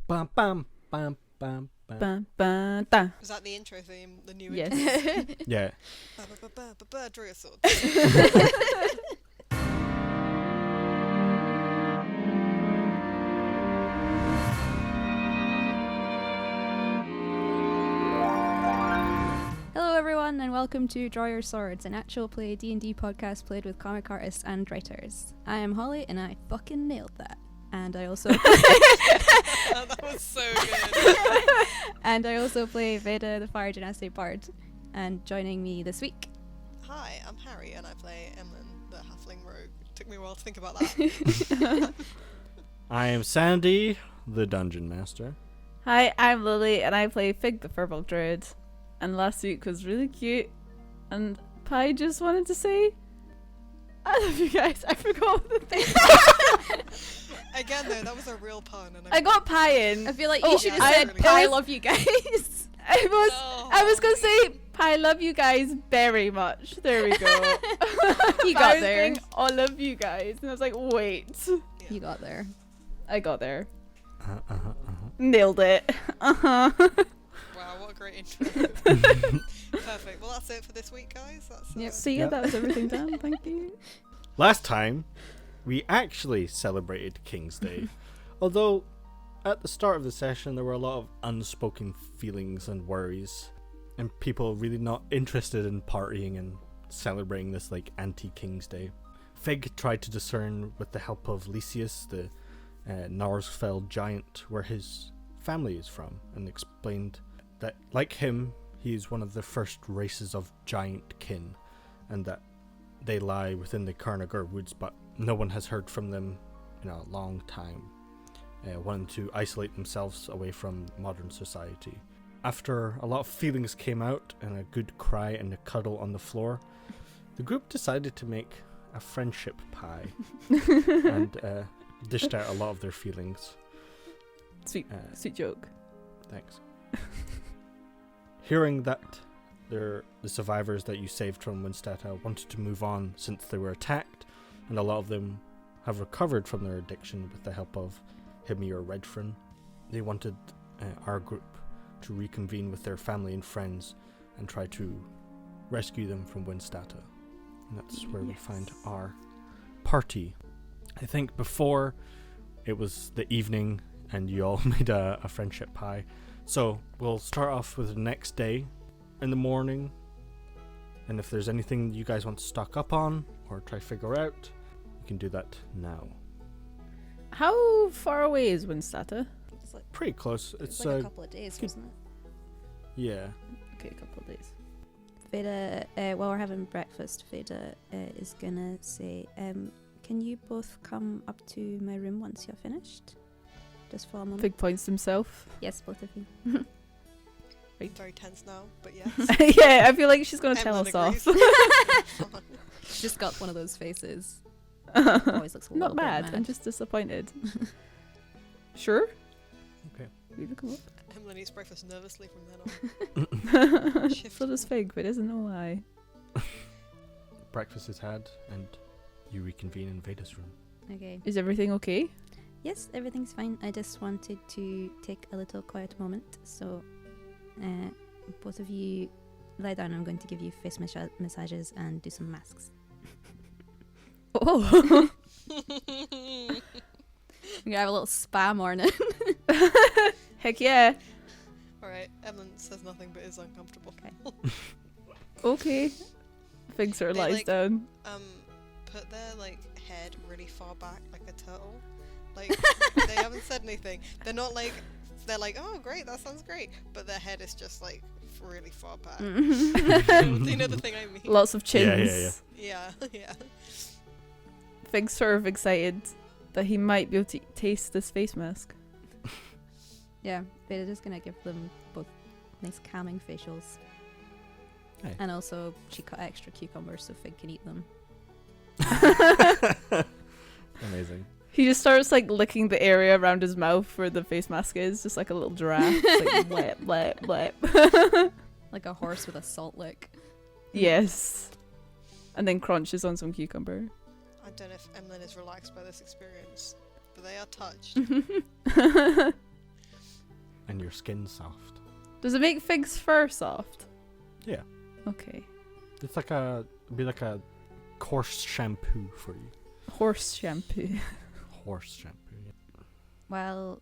Bam, bam, bam, bam, bam. Ba, ba, da. Was that the intro theme? The new Yes. intro? Yeah. Draw your sword. Hello everyone and welcome to Draw Your Swords, an actual play D&D podcast played with comic artists and writers. I am Holly and I fucking nailed that. And I also That was so good. and I also play Veda, the Fire Dynasty Bard. And joining me this week. Hi, I'm Harry and I play Emlyn, the halfling rogue. Took me a while to think about that. I am Sandy, the dungeon master. Hi, I'm Lily, and I play Fig the Furbolg Druid. And last week was really cute. And Pi just wanted to say, I love you guys. I forgot the thing. Again, though, that was a real pun. And I got Pi in. I feel like Oh, you should have yeah, said, really I good. love you guys. I was gonna say, Pi, love you guys very much. There we go. You Pi got was there. saying, all of you guys. And I was like, wait. You got there. I got there. Uh-huh. Nailed it. Uh-huh. Wow, what a great intro. Perfect. Well, that's it for this week, guys. That's Yep. So yeah, Yep. that was everything done. Thank you. Last time, we actually celebrated King's Day. Although, at the start of the session, there were a lot of unspoken feelings and worries. And people really not interested in partying and celebrating this, like, anti-King's Day. Fig tried to discern, with the help of Lysius, the Narsfell giant, where his family is from, and explained that, like him, he is one of the first races of giant kin, and that they lie within the Carnagur woods, but no one has heard from them in a long time, wanting to isolate themselves away from modern society. After a lot of feelings came out and a good cry and a cuddle on the floor, the group decided to make a friendship pie and dished out a lot of their feelings. Sweet joke. Thanks. Hearing that the survivors that you saved from Winstata wanted to move on since they were attacked, and a lot of them have recovered from their addiction with the help of Hymir Redfern, they wanted our group to reconvene with their family and friends and try to rescue them from Winstata. And that's where we find our party. I think before it was the evening and you all made a friendship pie. So we'll start off with the next day in the morning. And if there's anything you guys want to stock up on or try to figure out, you can do that now. How far away is Winstata? It's like, Pretty close. It's like a couple of days, wasn't it? yeah. Okay, a couple of days. Veda, while we're having breakfast, Veda is gonna say, can you both come up to my room once you're finished? Just for a moment. Fig points himself. Yes, both of you. I'm very tense now, but yes. Yeah, I feel like she's gonna tell Emlyn us off. agrees. She's just got one of those faces. Always looks a little Not bit mad. mad. I'm just disappointed. Sure. Okay. We look him Emlyn eats breakfast nervously from then on. up. Shift. So does Fig, but doesn't know why. Breakfast is had and you reconvene in Veda's room. Okay. Is everything okay? Yes, everything's fine. I just wanted to take a little quiet moment. So, both of you lie down. I'm going to give you face massages and do some masks. Oh. We're gonna have a little spa morning. Heck yeah. Alright, Emlyn says nothing but is uncomfortable. Okay. Okay. Fig sort of They, lies like, down. Put their head really far back like a turtle. Like they haven't said anything. They're not like they're like, oh great, that sounds great. But their head is just like really far back. You know the thing I mean? Lots of chins. Yeah. Yeah. Fig's sort of excited that he might be able to taste this face mask. Yeah, Veda's just gonna give them both nice calming facials. Hey. And also, she cut extra cucumbers so Fig can eat them. Amazing. He just starts licking the area around his mouth where the face mask is, just like a little giraffe. Just like blep, blep, blep. Like a horse with a salt lick. Yes. And then crunches on some cucumber. I don't know if Emlyn is relaxed by this experience, but they are touched. and your skin's soft. Does it make Fig's fur soft? Yeah. Okay. It's like a coarse shampoo for you. Horse shampoo. Horse shampoo. Yeah. While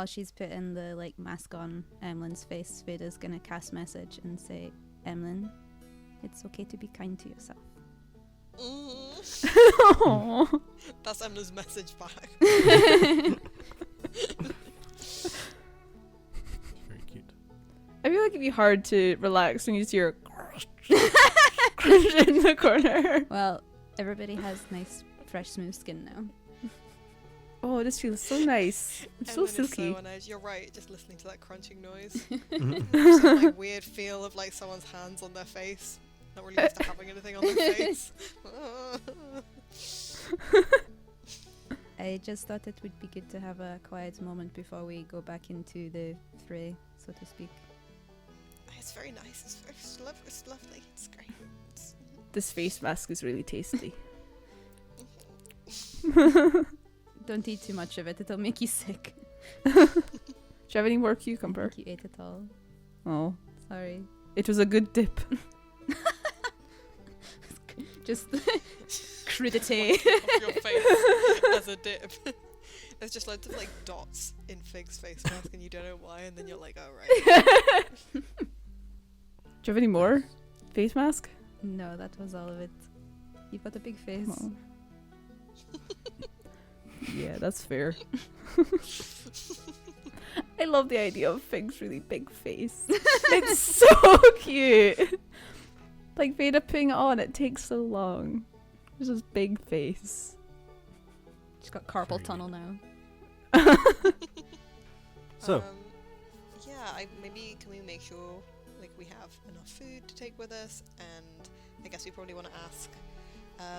she's putting the mask on Emlyn's face, Veda's gonna cast message and say, Emlyn, it's okay to be kind to yourself. Aw. That's Emma's message back. Very cute. I feel like it'd be hard to relax when you see your crunch in the corner. Well, everybody has nice, fresh, smooth skin now. Oh, this feels so nice. It's so Emlyn is silky. on edge. You're right, just listening to that crunching noise. Mhm. Some weird feel of someone's hands on their face. Not really used to having anything on their face. I just thought it would be good to have a quiet moment before we go back into the fray, so to speak. It's very nice. It's lovely. It's great. This face mask is really tasty. Don't eat too much of it, it'll make you sick. Do you have any more I cucumber? think you ate it all. Oh, Sorry. it was a good dip. Just crudité. Off your face as a dip. There's just loads of dots in Fig's face mask and you don't know why, and then you're like, oh right. Do you have any more face mask? No, that was all of it. You've got a big face. Oh. Yeah, that's fair. I love the idea of Fig's really big face. It's so cute. Veda putting it on, it takes so long. There's this big face. She's got carpal Very tunnel now. So, Yeah, maybe can we make sure we have enough food to take with us, and I guess we probably want to ask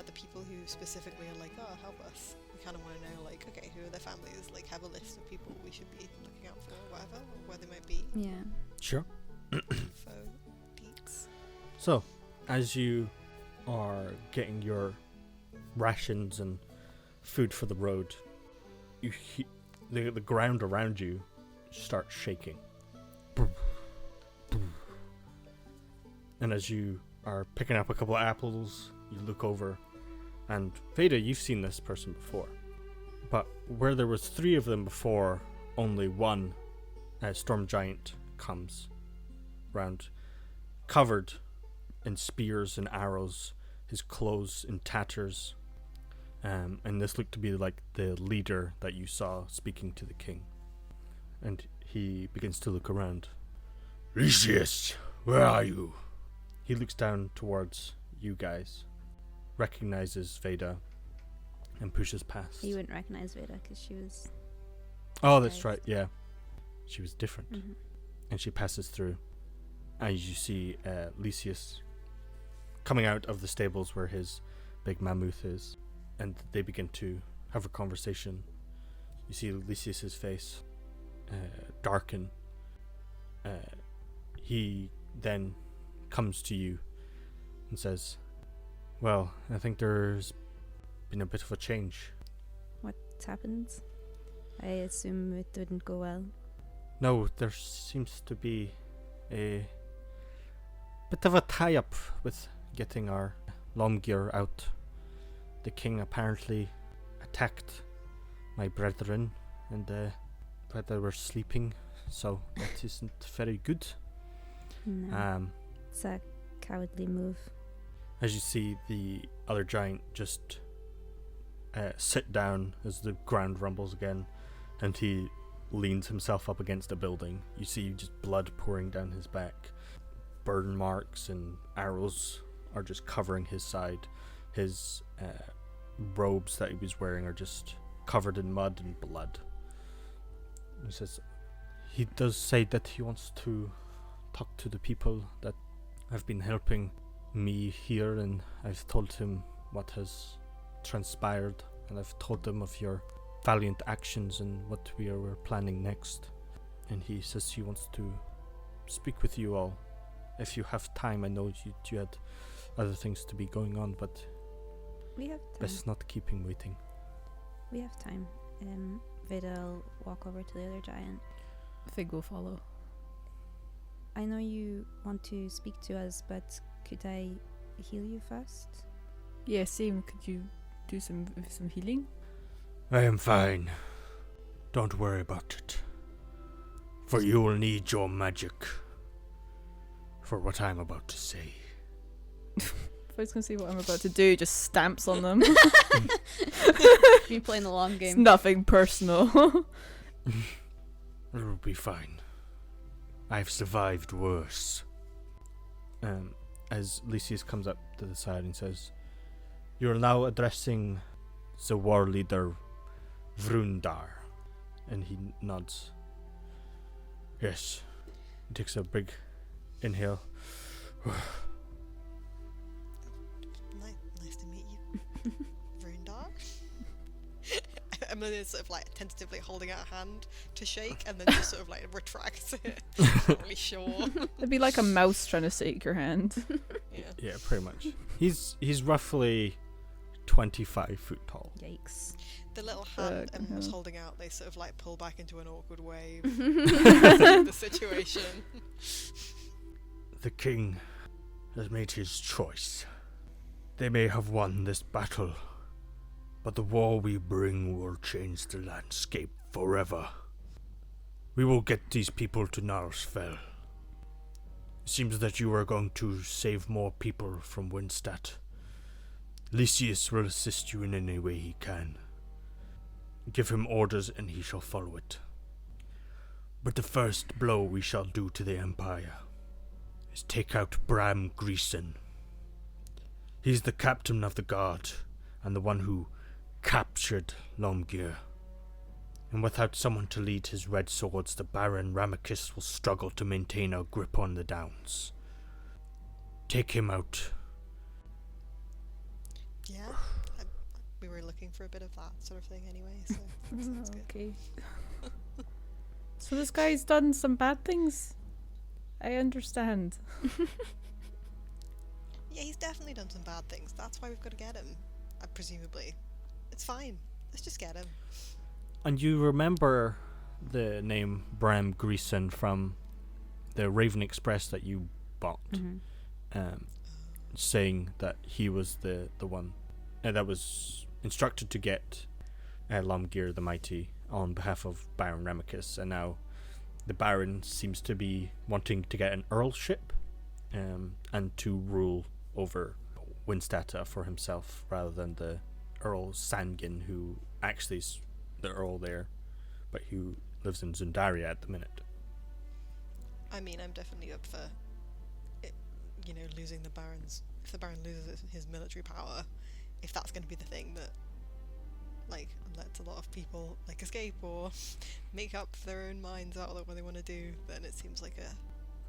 the people who specifically are oh, help us. We kind of want to know okay, who are their families, have a list of people we should be looking out for, or whatever, or where they might be. Yeah. sure. Info, deets. So, as you are getting your rations and food for the road, you the ground around you starts shaking. And as you are picking up a couple of apples, you look over, and Veda, you've seen this person before. But where there was 3 of them before, only one storm giant comes round, covered in spears and arrows, his clothes in tatters, and this looked to be the leader that you saw speaking to the king. And he begins to look around. Lysias, where are you? He looks down towards you guys, recognizes Veda, and pushes past. You wouldn't recognize Veda because she was... Oh, that's disguised. right, yeah. She was different. Mhm. And she passes through. As you see Lysias coming out of the stables where his big mammoth is, and they begin to have a conversation. You see Lysias's face darken. He then comes to you and says, well, I think there's been a bit of a change. What's happened? I assume it didn't go well. No, there seems to be a bit of a tie-up with getting our Lomgir out. The king apparently attacked my brethren, and while they were sleeping, so that isn't very good. No. It's a cowardly move. As you see the other giant just sit down as the ground rumbles again, and he leans himself up against a building. You see just blood pouring down his back. Burn marks and arrows are just covering his side. His robes that he was wearing are just covered in mud and blood. He says he does say that he wants to talk to the people that have been helping me here, and I've told him what has transpired, and I've told them of your valiant actions and what we are planning next. And he says he wants to speak with you all. If you have time, I know you had other things to be going on, but We have time. best not keep him waiting. We have time. Veda will walk over to the other giant. Fig will follow. I know you want to speak to us, but could I heal you first? Yeah, same. Could you do some healing? I am fine. Don't worry about it. For you will need your magic for what I'm about to say. If I was going to see what I'm about to do, just stamps on them. You're playing the long It's game. nothing personal. It'll be fine. I've survived worse. As Lysias comes up to the side and says, "You're now addressing the war leader Vrundar." And he nods. Yes. He takes a big inhale. Nice to meet you. Vrundar? Emily is sort of like tentatively holding out a hand to shake and then just sort of like retracts it. Not really sure. It'd be like a mouse trying to shake your hand. Yeah. Yeah, pretty much. He's roughly 25 foot tall. Yikes. The little hand Fucking was hell. holding out, they sort of like pull back into an awkward wave. The situation. The king has made his choice. They may have won this battle, but the war we bring will change the landscape forever. We will get these people to Narsfell. It seems that you are going to save more people from Windstat. Lysias will assist you in any way he can. Give him orders and he shall follow it. But the first blow we shall do to the Empire is take out Bram Greason. He's the captain of the guard and the one who captured Lomgir. And without someone to lead his red swords, the Baron Ramachis will struggle to maintain a grip on the Downs. Take him out. Yeah. We were looking for a bit of that sort of thing anyway, so sounds good. Okay. So this guy's done some bad things? I understand. Yeah, he's definitely done some bad things. That's why we've got to get him. Presumably. It's fine. Let's just get him. And you remember the name Bram Greason from the Raven Express that you bought, saying that he was the one that was instructed to get Lomgir the Mighty on behalf of Baron Ramachis, and now the Baron seems to be wanting to get an earlship and to rule over Winstata for himself rather than the Earl Sangin, who actually is the Earl there, but who lives in Zundaria at the minute. I mean, I'm definitely up for it, losing the Baron's... If the Baron loses his military power, if that's going to be the thing that, lets a lot of people, escape or make up their own minds out of what they want to do, then it seems like a...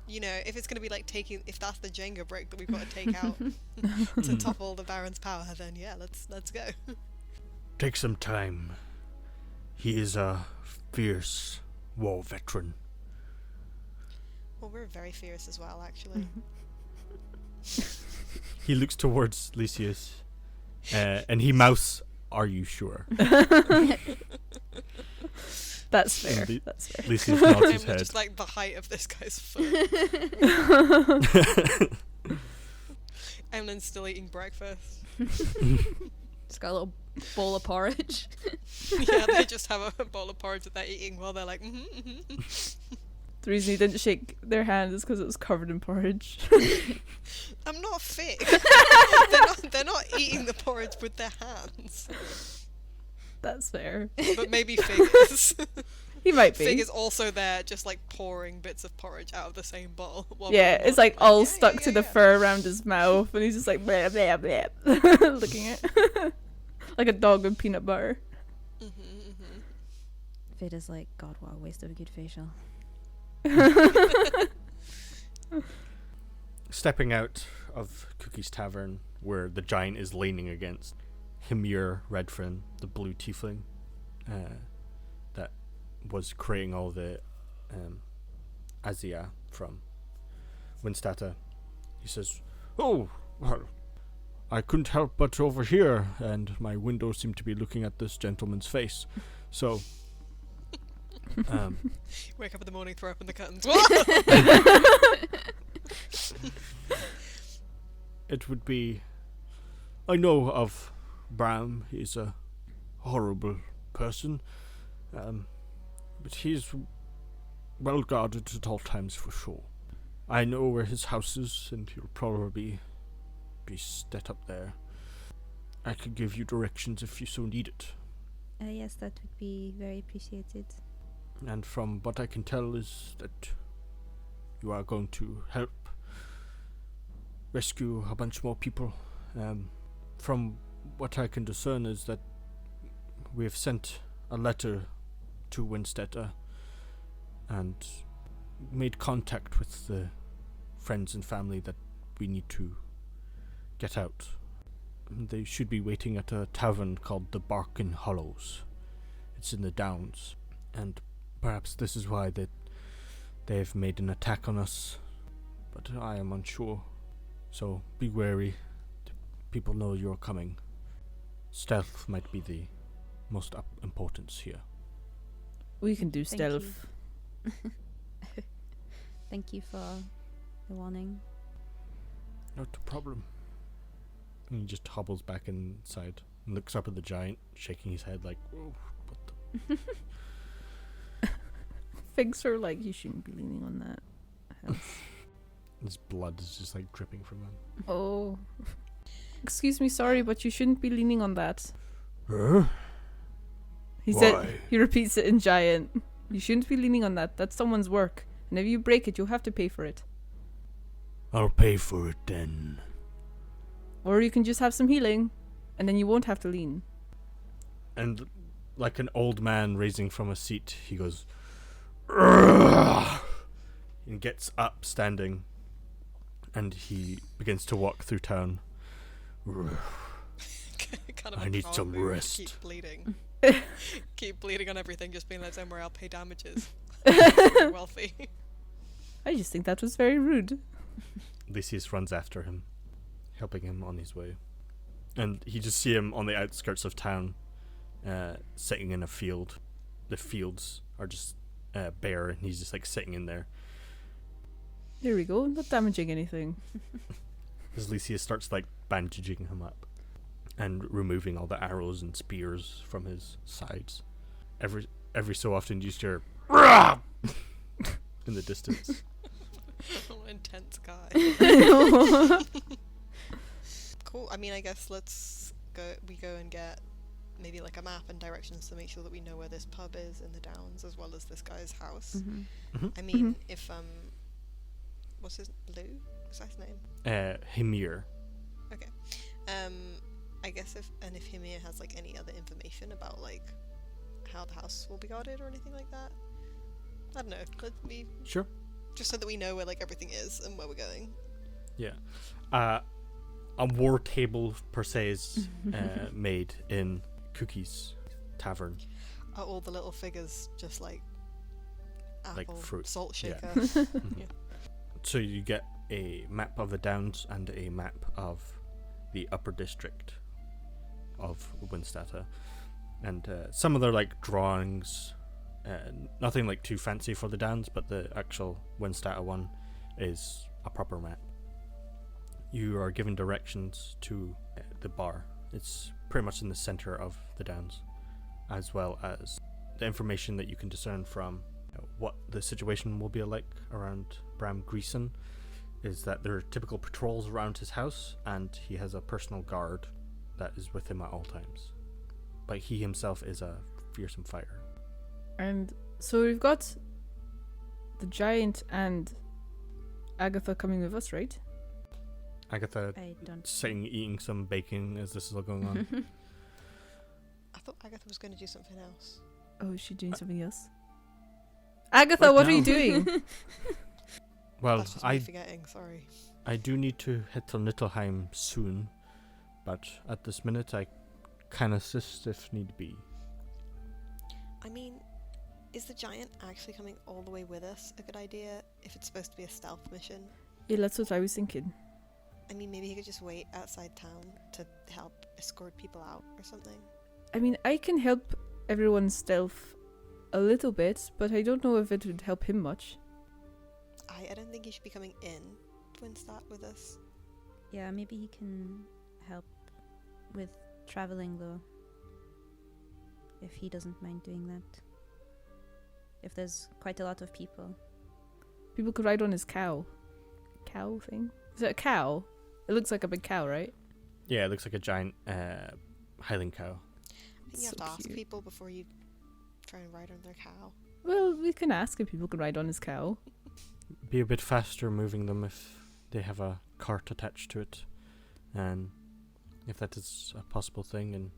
if it's going to be if that's the Jenga brick that we've got to take out to topple the Baron's power, then yeah, let's go. Take some time. He is a fierce war veteran. Well, we're very fierce as well, actually. He looks towards Lysias, and he mouths, "Are you sure?" That's fair. And That's fair. Lysias nods his I'm head. just the height of this guy's foot. Emlyn's still eating breakfast. Just got a little bowl of porridge. Yeah, they just have a bowl of porridge that they're eating while they're like, The reason he didn't shake their hand is because it was covered in porridge. I'm not fig. they're not eating the porridge with their hands. That's fair. But maybe Fig is. He might be. Fig is also there, just pouring bits of porridge out of the same bowl. while Yeah, people it's are all yeah, stuck yeah, to the yeah. fur around his mouth, and he's just like blah blah blah, looking at like a dog with peanut butter. Veda's like, God, what a waste of a good facial. Stepping out of Cookie's Tavern, where the giant is leaning against Hymir Redfin, the blue tiefling, that was creating all the Azia from Winstata. He says, "Oh, well, I couldn't help but overhear, and my window seemed to be looking at this gentleman's face. So, Wake up in the morning, throw open the curtains. What? It would be... I know of Bram. He's a horrible person. But he's well guarded at all times for sure. I know where his house is, and he'll probably be set up there. I could give you directions if you so need it. Yes, that would be very appreciated. And from what I can tell is that you are going to help rescue a bunch more people. From what I can discern is that we have sent a letter to Winstetter and made contact with the friends and family that we need to get out. They should be waiting at a tavern called the Barkin Hollows. It's in the Downs, and perhaps this is why they have made an attack on us, but I am unsure. So be wary. People know you're coming. Stealth might be the most importance here. We can do Thank stealth. Thank you for the warning. Not a problem. And he just hobbles back inside and looks up at the giant, shaking his head like, "Whoa, what the?" Figs are like, you shouldn't be leaning on that. His blood is just like dripping from him. Oh. Excuse me, sorry, but you shouldn't be leaning on that. Huh? He Why? said, he repeats it in giant. You shouldn't be leaning on that. That's someone's work. And if you break it, you'll have to pay for it. I'll pay for it then. Or you can just have some healing, and then you won't have to lean. And like an old man raising from a seat, he goes, "Urgh!" and gets up, standing, and he begins to walk through town. Urgh. Kind of I a need power some move, rest. Keep bleeding. Keep bleeding on everything, just being like, don't worry, I'll pay damages. Very wealthy. I just think that was very rude. Lysias runs after him, helping him on his way. And you just see him on the outskirts of town, sitting in a field. The fields are just bare, and he's just like sitting in there. There we go, not damaging anything. As Lysias starts like bandaging him up and removing all the arrows and spears from his sides. Every so often you just hear in the distance. What an intense guy. Cool. I mean, I guess we go and get maybe like a map and directions to make sure that we know where this pub is in the Downs, as well as this guy's house. Mm-hmm. I mean, if what's his Lou? Is that his name? Hymir. Okay. I guess if Hymir has like any other information about like how the house will be guarded or anything like that. I don't know. Let me Sure. just so that we know where like everything is and where we're going. Yeah. A war table per se is made in Cookie's tavern. Are all the little figures just like Like apple fruit. salt Yeah. shaker? Mhm. Yeah. So you get a map of the Downs and a map of the upper district of Winstetter. And some of their like drawings, nothing like too fancy for the Downs, but the actual Winstetter one is a proper map. You are given directions to the bar. It's pretty much in the center of the Downs, as well as the information that you can discern from what the situation will be like around Bram Greason is that there are typical patrols around his house, and he has a personal guard that is with him at all times. But he himself is a fearsome fighter. And so we've got the giant and Agatha coming with us, right? Agatha I don't. sitting eating some bacon as this is all going on. I thought Agatha was going to do something else. Oh, is she doing something else? Agatha, Right what are you now. doing? Well, That's just me forgetting. Sorry. I do need to head to Nittelheim soon, but at this minute I can assist if need be. I mean, is the giant actually coming all the way with us a good idea if it's supposed to be a stealth mission? Yeah, that's what I was thinking. I mean, maybe he could just wait outside town to help escort people out or something. I mean, I can help everyone stealth a little bit, but I don't know if it would help him much. I don't think he should be coming in Twinstadt with us. Yeah, maybe he can help with traveling though. If he doesn't mind doing that. If there's quite a lot of people. People could ride on his cow. Cow thing? Is it a cow? It looks like a big cow, right? Yeah, it looks like a giant Highland cow. I think you have So to ask cute. people before you try and ride on their cow. Well, we can ask if people could ride on his cow. Be a bit faster moving them if they have a cart attached to it, and if that is a possible thing, and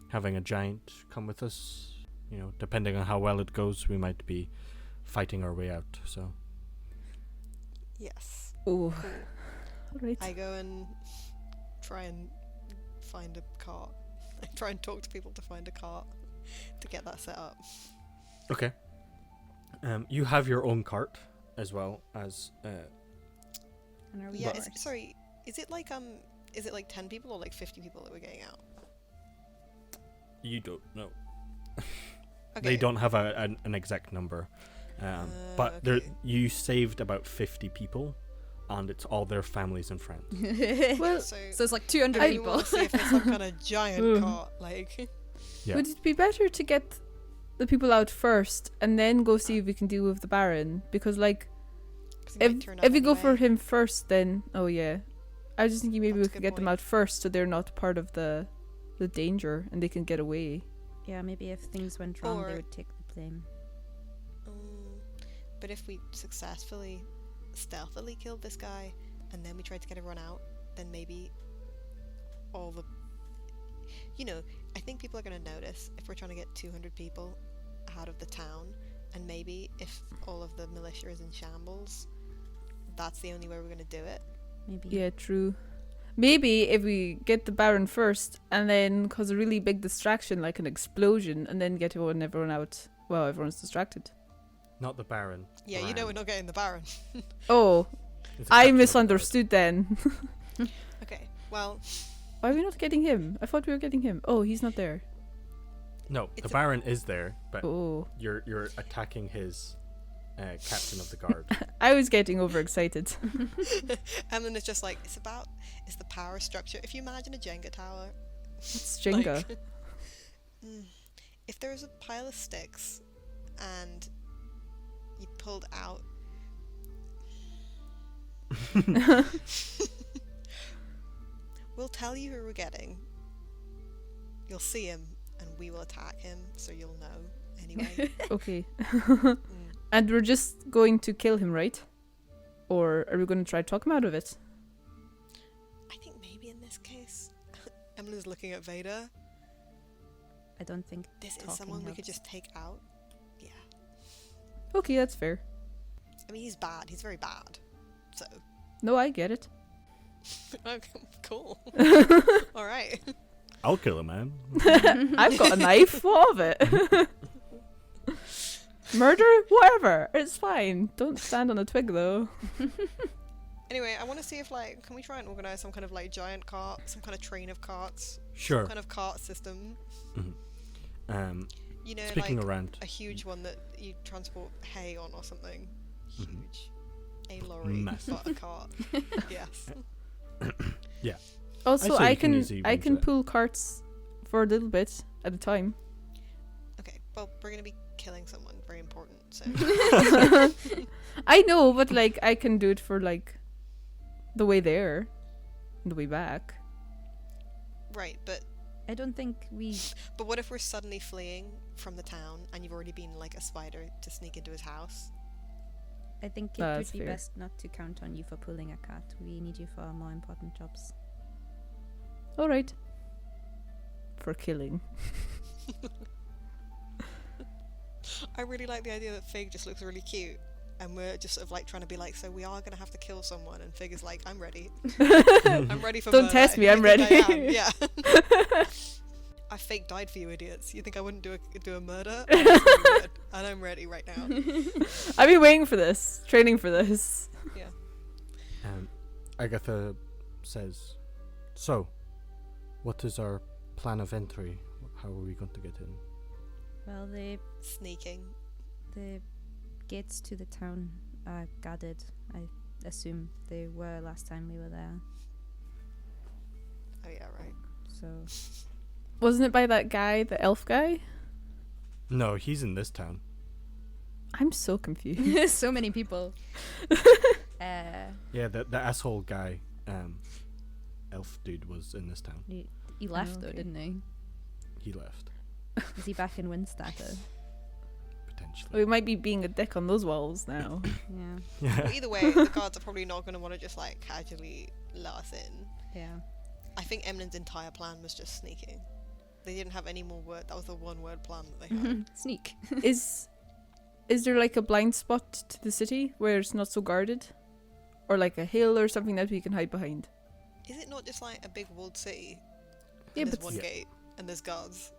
having a giant come with us, you know, depending on how well it goes, we might be fighting our way out. So Yes. Oh, Cool. right. I go and try and find a cart. I try and talk to people to find a cart to get that set up. okay, you have your own cart as well as And are we Yeah, horse? sorry, is it like 10 people or like 50 people that we're getting out? you don't know. Okay. They don't have an exact number, but there okay. you saved about 50 people, and it's all their families and friends. Well, So it's like 200 I people. want to see if there's some kind of giant Mm. cart, like. Yeah. would it be better to get the people out first and then go see if we can deal with the Baron? Because, like, 'cause he might turn up if we go for anyway. him first, then oh yeah, I was just thinking maybe That's we a could good get them point. out first so they're not part of the danger and they can get away. Yeah, maybe if things went wrong, Or- they would take the blame. But if we successfully, stealthily killed this guy, and then we tried to get everyone out, then maybe all the... You know, I think people are going to notice if we're trying to get 200 people out of the town, and maybe if all of the militia is in shambles, that's the only way we're going to do it. Maybe. Yeah, true. Maybe if we get the Baron first and then cause a really big distraction like an explosion and then get everyone out while everyone's distracted. Not the Baron. Yeah, you know we're not getting the Baron. Oh, It's a I captain of the guard. misunderstood then. Okay, well, Why are we not getting him? I thought we were getting him. Oh, he's not there. No, It's the a- Baron is there, but Oh, you're attacking his captain of the guard. I was getting overexcited. and then it's just like, it's the power structure. If you imagine a Jenga tower, It's Jenga. like, if there was a pile of sticks and you pulled out we'll tell you who we're getting. You'll see him and we will attack him, so you'll know anyway. Okay. Mm. And we're just going to kill him, right? Or are we going to try to talk him out of it? I think maybe in this case Emily's looking at Vader. I don't think This is talking someone we could helps. just take out. Yeah. Okay, that's fair. I mean, he's bad. He's very bad. So, No, I get it. okay, cool. All right. I'll kill him, man. I've got a knife. What of it? Murder? Whatever. It's fine. Don't stand on a twig, though. Anyway, I want to see if, like, can we try and organize some kind of, like, giant cart, some kind of train of carts, Sure. some kind of cart system. Um, You know, speaking like around, a huge one that you transport hay on or something. Mhm. Huge. A lorry, Massive. but a cart. Yes. Also, I'd say I you can can easily I arrange can that. pull carts for a little bit at a time. Okay, well, we're going to be killing someone. Very important. So, I know, but like I can do it for like the way there, and the way back. right, but I don't think we. what if we're suddenly fleeing from the town and you've already been like a spider to sneak into his house? I think it That's would be fair. best not to count on you for pulling a cart. We need you for more important jobs. All right. For killing. I really like the idea that Fig just looks really cute. And we're just sort of like trying to be like, so we are going to have to kill someone. And Fig is like, I'm ready. I'm ready for Don't murder. test me, You I'm think I ready. am? Yeah. I fake died for you idiots. You think I wouldn't do a murder? Oh, that's really good. And I'm ready right now. I've been waiting for this, training for this. Agatha says, "So, what is our plan of entry? How are we going to get in?" Well, Sneaking. the gates to the town are guarded. I assume they were last time we were there. Oh yeah, right. So Wasn't it by that guy, the elf guy? No, he's in this town. I'm so confused. so many people. Yeah, the asshole guy, elf dude was in this town. He left though, okay. didn't he? He left, Is he back in Windstatter? potentially. We might be being a dick on those walls now. Yeah. Yeah. Well, either way, the guards are probably not going to want to just like casually let us in. Yeah. I think Eminem's entire plan was just sneaking. They didn't have any more word. That was the one word plan that they had. Sneak. Is there like a blind spot to the city where it's not so guarded? Or like a hill or something that we can hide behind? Is it not just like a big walled city? Yeah, And there's but one Yeah. gate and there's guards.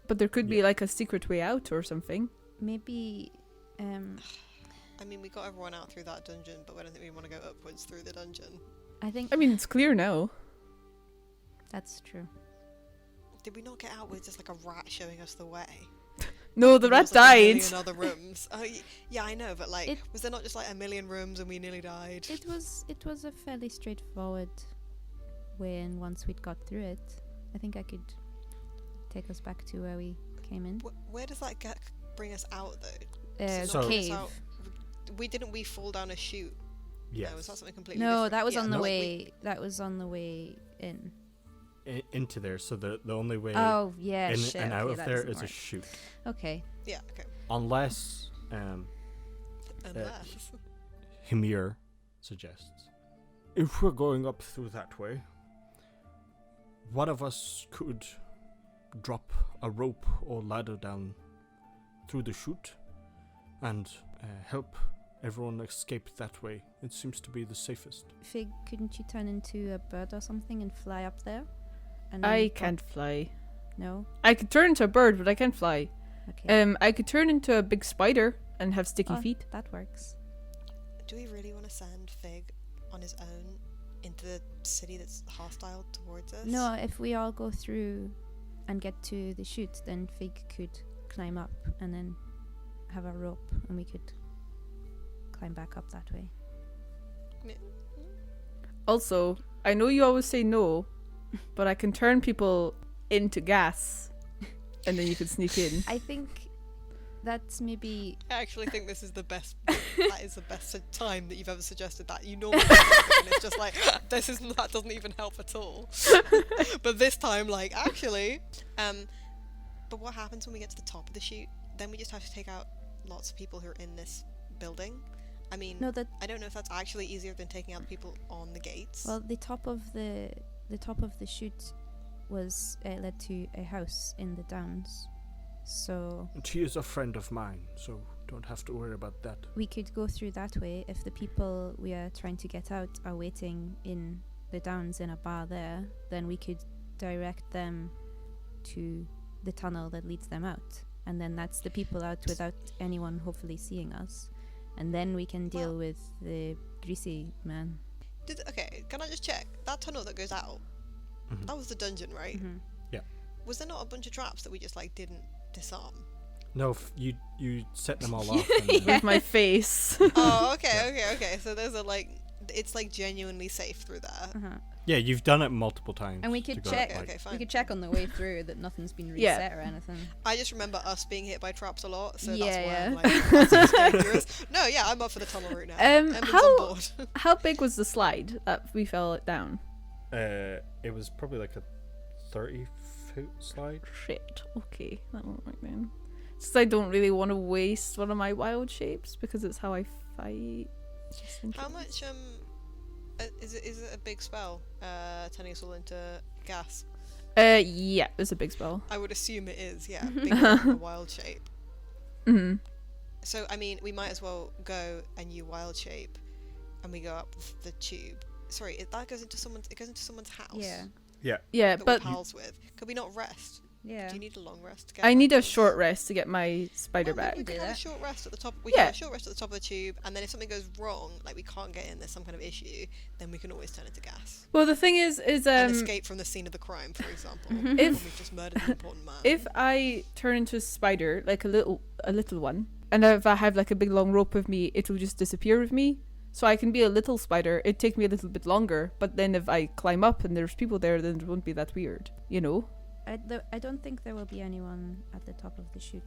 but there could be Yeah. like a secret way out or something. Maybe I mean, we got everyone out through that dungeon, but I don't think we want to go upwards through the dungeon. I think I mean, it's clear now. that's true. Did we not get out with just like a rat showing us the way? No, the And there rat was, like, a died. million other rooms. Oh, yeah, I know, but like, It- was there not just like a million rooms and we nearly died? It was a fairly straightforward way, and once we'd got through it, I think I could take us back to where we came in. Where does that bring us out though? So- Cave. We fall down a chute. Yes. No, was that something completely No, different? that was Yeah, on the no, way. That was on the way in. Into there, so the only way Oh yeah, in shit. and out okay, of that there doesn't is a work. chute. Okay. Yeah, okay. Unless Unless. Himir suggests, if we're going up through that way, one of us could drop a rope or ladder down through the chute and help everyone escape that way. It seems to be the safest. Fig, couldn't you turn into a bird or something and fly up there? And I drop- can't fly. No. I could turn into a bird, but I can't fly. Okay. I could turn into a big spider and have sticky Oh, feet. That works. Do we really want to send Fig on his own into the city that's hostile towards us? No, if we all go through and get to the chute, then Fig could climb up and then have a rope, and we could climb back up that way. Also, I know you always say no, but I can turn people into gas, and then you can sneak in. I think that's maybe. I actually think this is the best. That is the best time that you've ever suggested that. You normally do it and it's just like that doesn't even help at all. But this time, like actually, but what happens when we get to the top of the chute? Then we just have to take out lots of people who are in this building. I mean, No, that I don't know if that's actually easier than taking out the people on the gates. well, the top of the chute was led to a house in the Downs, so And he is a friend of mine, so don't have to worry about that. we could go through that way. If the people we are trying to get out are waiting in the Downs in a bar there, then we could direct them to the tunnel that leads them out, and then that's the people out without anyone hopefully seeing us, and then we can deal Well- with the greasy man. Okay, can I just check that tunnel that goes out? Mhm. That was the dungeon, right? Mm-hmm. Was there not a bunch of traps that we just like didn't disarm? No, you set them all off. And, With my face. Oh, okay. So there's it's like genuinely safe through there. Uh-huh. yeah, you've done it multiple times. And we to could go, check. Okay, like- fine. We could check on the way through that nothing's been reset Yeah. or anything. I just remember us being hit by traps a lot, so Yeah, that's why I'm yeah. like, that seems dangerous. No, yeah, I'm up for the tunnel route now. Emma's how- on board. How big was the slide that we fell down? It was probably like a 30-foot slide. Shit. Okay, that won't work then. Since I don't really want to waste one of my wild shapes because it's how I fight. Just thinking. How much is it a big spell? Turning us all into gas. Yeah, it's a big spell. I would assume it is. Yeah, big a wild shape. Hmm. So I mean, we might as well go and you wild shape, and we go up the tube. Sorry, that goes into someone's. It goes into someone's house. Yeah. Yeah, That but we're pals with. Could we not rest? Yeah. Do you need a long rest to get I need a back? short rest to get my spider Well, back. we Do can have a that. short rest at the top. We Yeah. can have a short rest at the top of the tube, and then if something goes wrong, like we can't get in, there's some kind of issue, then we can always turn it to gas. Well, the thing is And escape from the scene of the crime, for example, when we've just murdered an important man. if I turn into a spider, like a little one, and if I have like a big long rope with me, it will just disappear with me. So I can be a little spider. It'd take me a little bit longer, but then if I climb up and there's people there, then it won't be that weird, you know? I don't think there will be anyone at the top of the chute,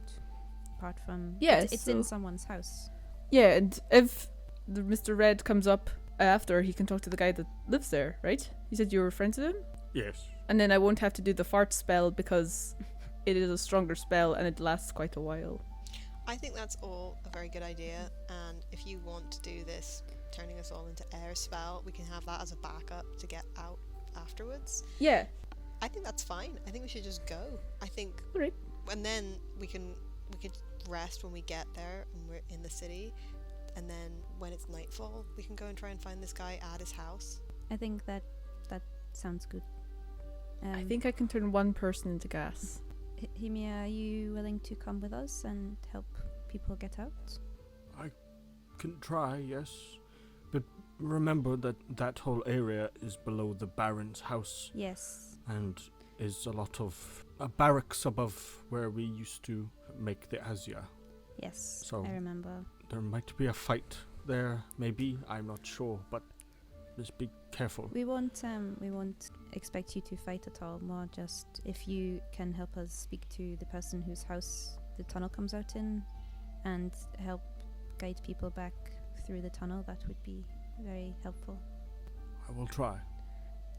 apart from Yeah, it's so- in someone's house. Yeah, and if Mr. Red comes up after, he can talk to the guy that lives there, right? You said you were friends with him? Yes. And then I won't have to do the fart spell because it is a stronger spell and it lasts quite a while. I think that's all a very good idea, and if you want to do this, turning us all into air spell, we can have that as a backup to get out afterwards. Yeah. I think that's fine. I think we should just go. I think, Alright. and then we could rest when we get there and we're in the city, and then when it's nightfall, we can go and try and find this guy at his house. I think that sounds good. I think I can turn one person into gas. Himia, are you willing to come with us and help people get out? Can try, yes. But remember that that whole area is below the Baron's house Yes. and is a lot of barracks above where we used to make the Asia. Yes. So- I remember. There might be a fight there, maybe. I'm not sure, but just be careful. We won't expect you to fight at all. More just if you can help us speak to the person whose house the tunnel comes out in, and help guide people back through the tunnel, that would be very helpful. I will try.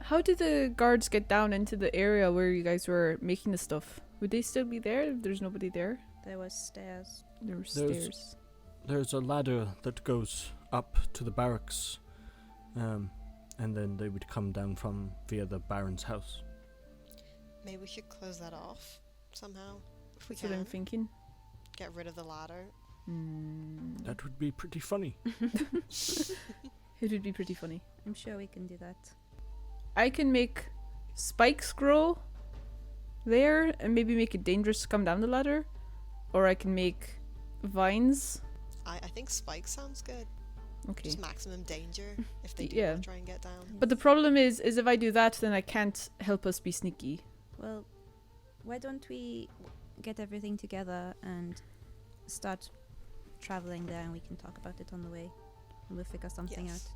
How did the guards get down into the area where you guys were making the stuff? Would they still be there if there's nobody there? There was stairs. There were There's- stairs. There's a ladder that goes up to the barracks, and then they would come down from via the Baron's house. Maybe we should close that off somehow, if we That's what I'm can. thinking. Get rid of the ladder. That would be pretty funny. It would be pretty funny. I'm sure we can do that. I can make spikes grow there and maybe make it dangerous to come down the ladder. Or I can make vines. I think spike sounds good. Okay. Just maximum danger if they do Yeah. want to try and get down. But the problem is if I do that, then I can't help us be sneaky. Well, why don't we get everything together and start traveling there, and we can talk about it on the way, and we'll figure something Yes. out.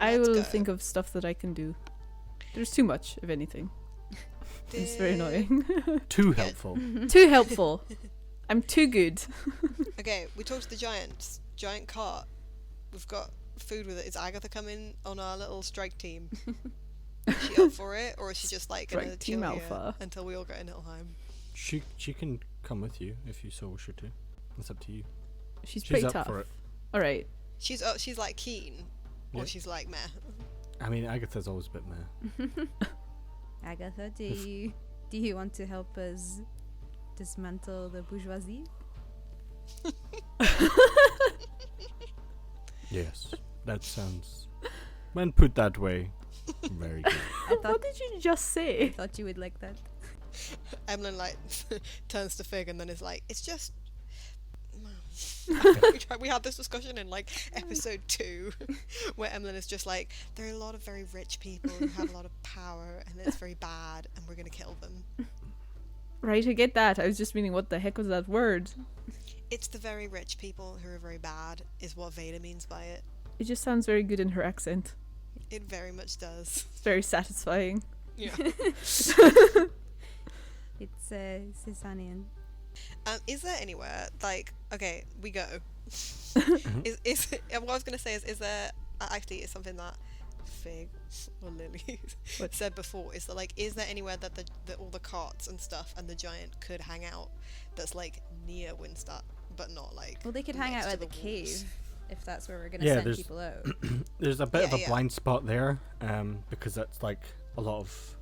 I Let's will go. think of stuff that I can do. There's too much, if anything. It's very Did- annoying. Too Yeah. helpful. Too helpful. I'm too good. Okay, we talked to the giant cart. We've got food with it. Is Agatha coming on our little strike team? Is she up for it, or is she just like gonna Strike Team chill here Alpha. until we all get in Niflheim? She can come with you if you so wish her to. It's up to you. She's She's pretty up tough. for it. Alright. She's like keen, or Yeah. she's like meh. I mean, Agatha's always a bit meh. Agatha, do you want to help us dismantle the bourgeoisie? Yes, that sounds, when put that way, very good. I What thought did you just say? you would like that. Emlyn like turns to Fig and then is like, it's just. We had this discussion in like episode 2 where Emlyn is just like, there are a lot of very rich people who have a lot of power and it's very bad and we're gonna kill them. Right, I get that. I was just meaning, what the heck was that word? It's the very rich people who are very bad is what Veda means by it. It just sounds very good in her accent. It very much does. It's very satisfying. Yeah. It's Sisanian. Is there anywhere like, okay, we go. Mhm. Is what I was gonna say is there actually is something that Fig or Lily What? said before, is that like, is there anywhere that the all the carts and stuff and the giant could hang out that's like near Winstadt but not like Well, they could hang next out to at the walls? cave if that's where we're gonna Yeah, send there's- people out. There's a bit of Yeah, a yeah. blind spot there, because that's like a lot of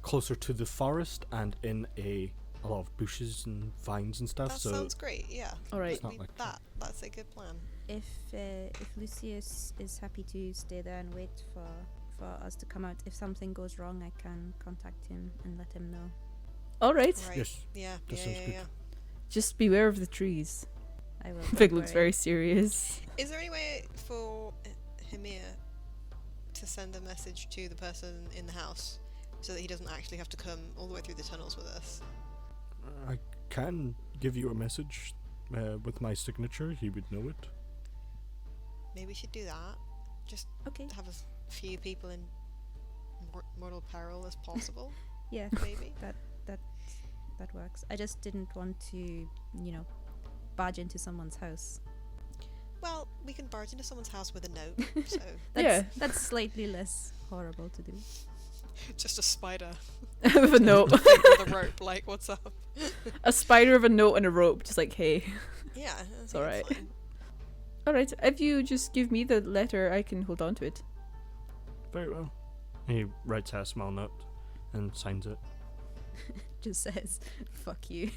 closer to the forest and in a lot of bushes and vines and stuff. That so sounds great, yeah. Alright. It's not like That's a good plan. If Lucius is happy to stay there and wait for us to come out, if something goes wrong, I can contact him and let him know. All right. Right. Yes, Yeah. that Yeah. sounds Yeah. good. Yeah. Just beware of the trees. I will. Fig don't looks worry. very serious. Is there any way for Himir to send a message to the person in the house so that he doesn't actually have to come all the way through the tunnels with us? I can give you a message with my signature. He would know it. Maybe we should do that. Just Okay. have as few people in mortal peril as possible. Yeah, Maybe. that works. I just didn't want to, barge into someone's house. Well, we can barge into someone's house with a note. So That's slightly less horrible to do. just a spider With a note. with a rope. Like, what's up? A spider of a note and a rope, just like, hey. Yeah, It's alright. fine. Alright, if you just give me the letter, I can hold on to it. Very well. He writes out a small note and signs it. Just says, "Fuck you."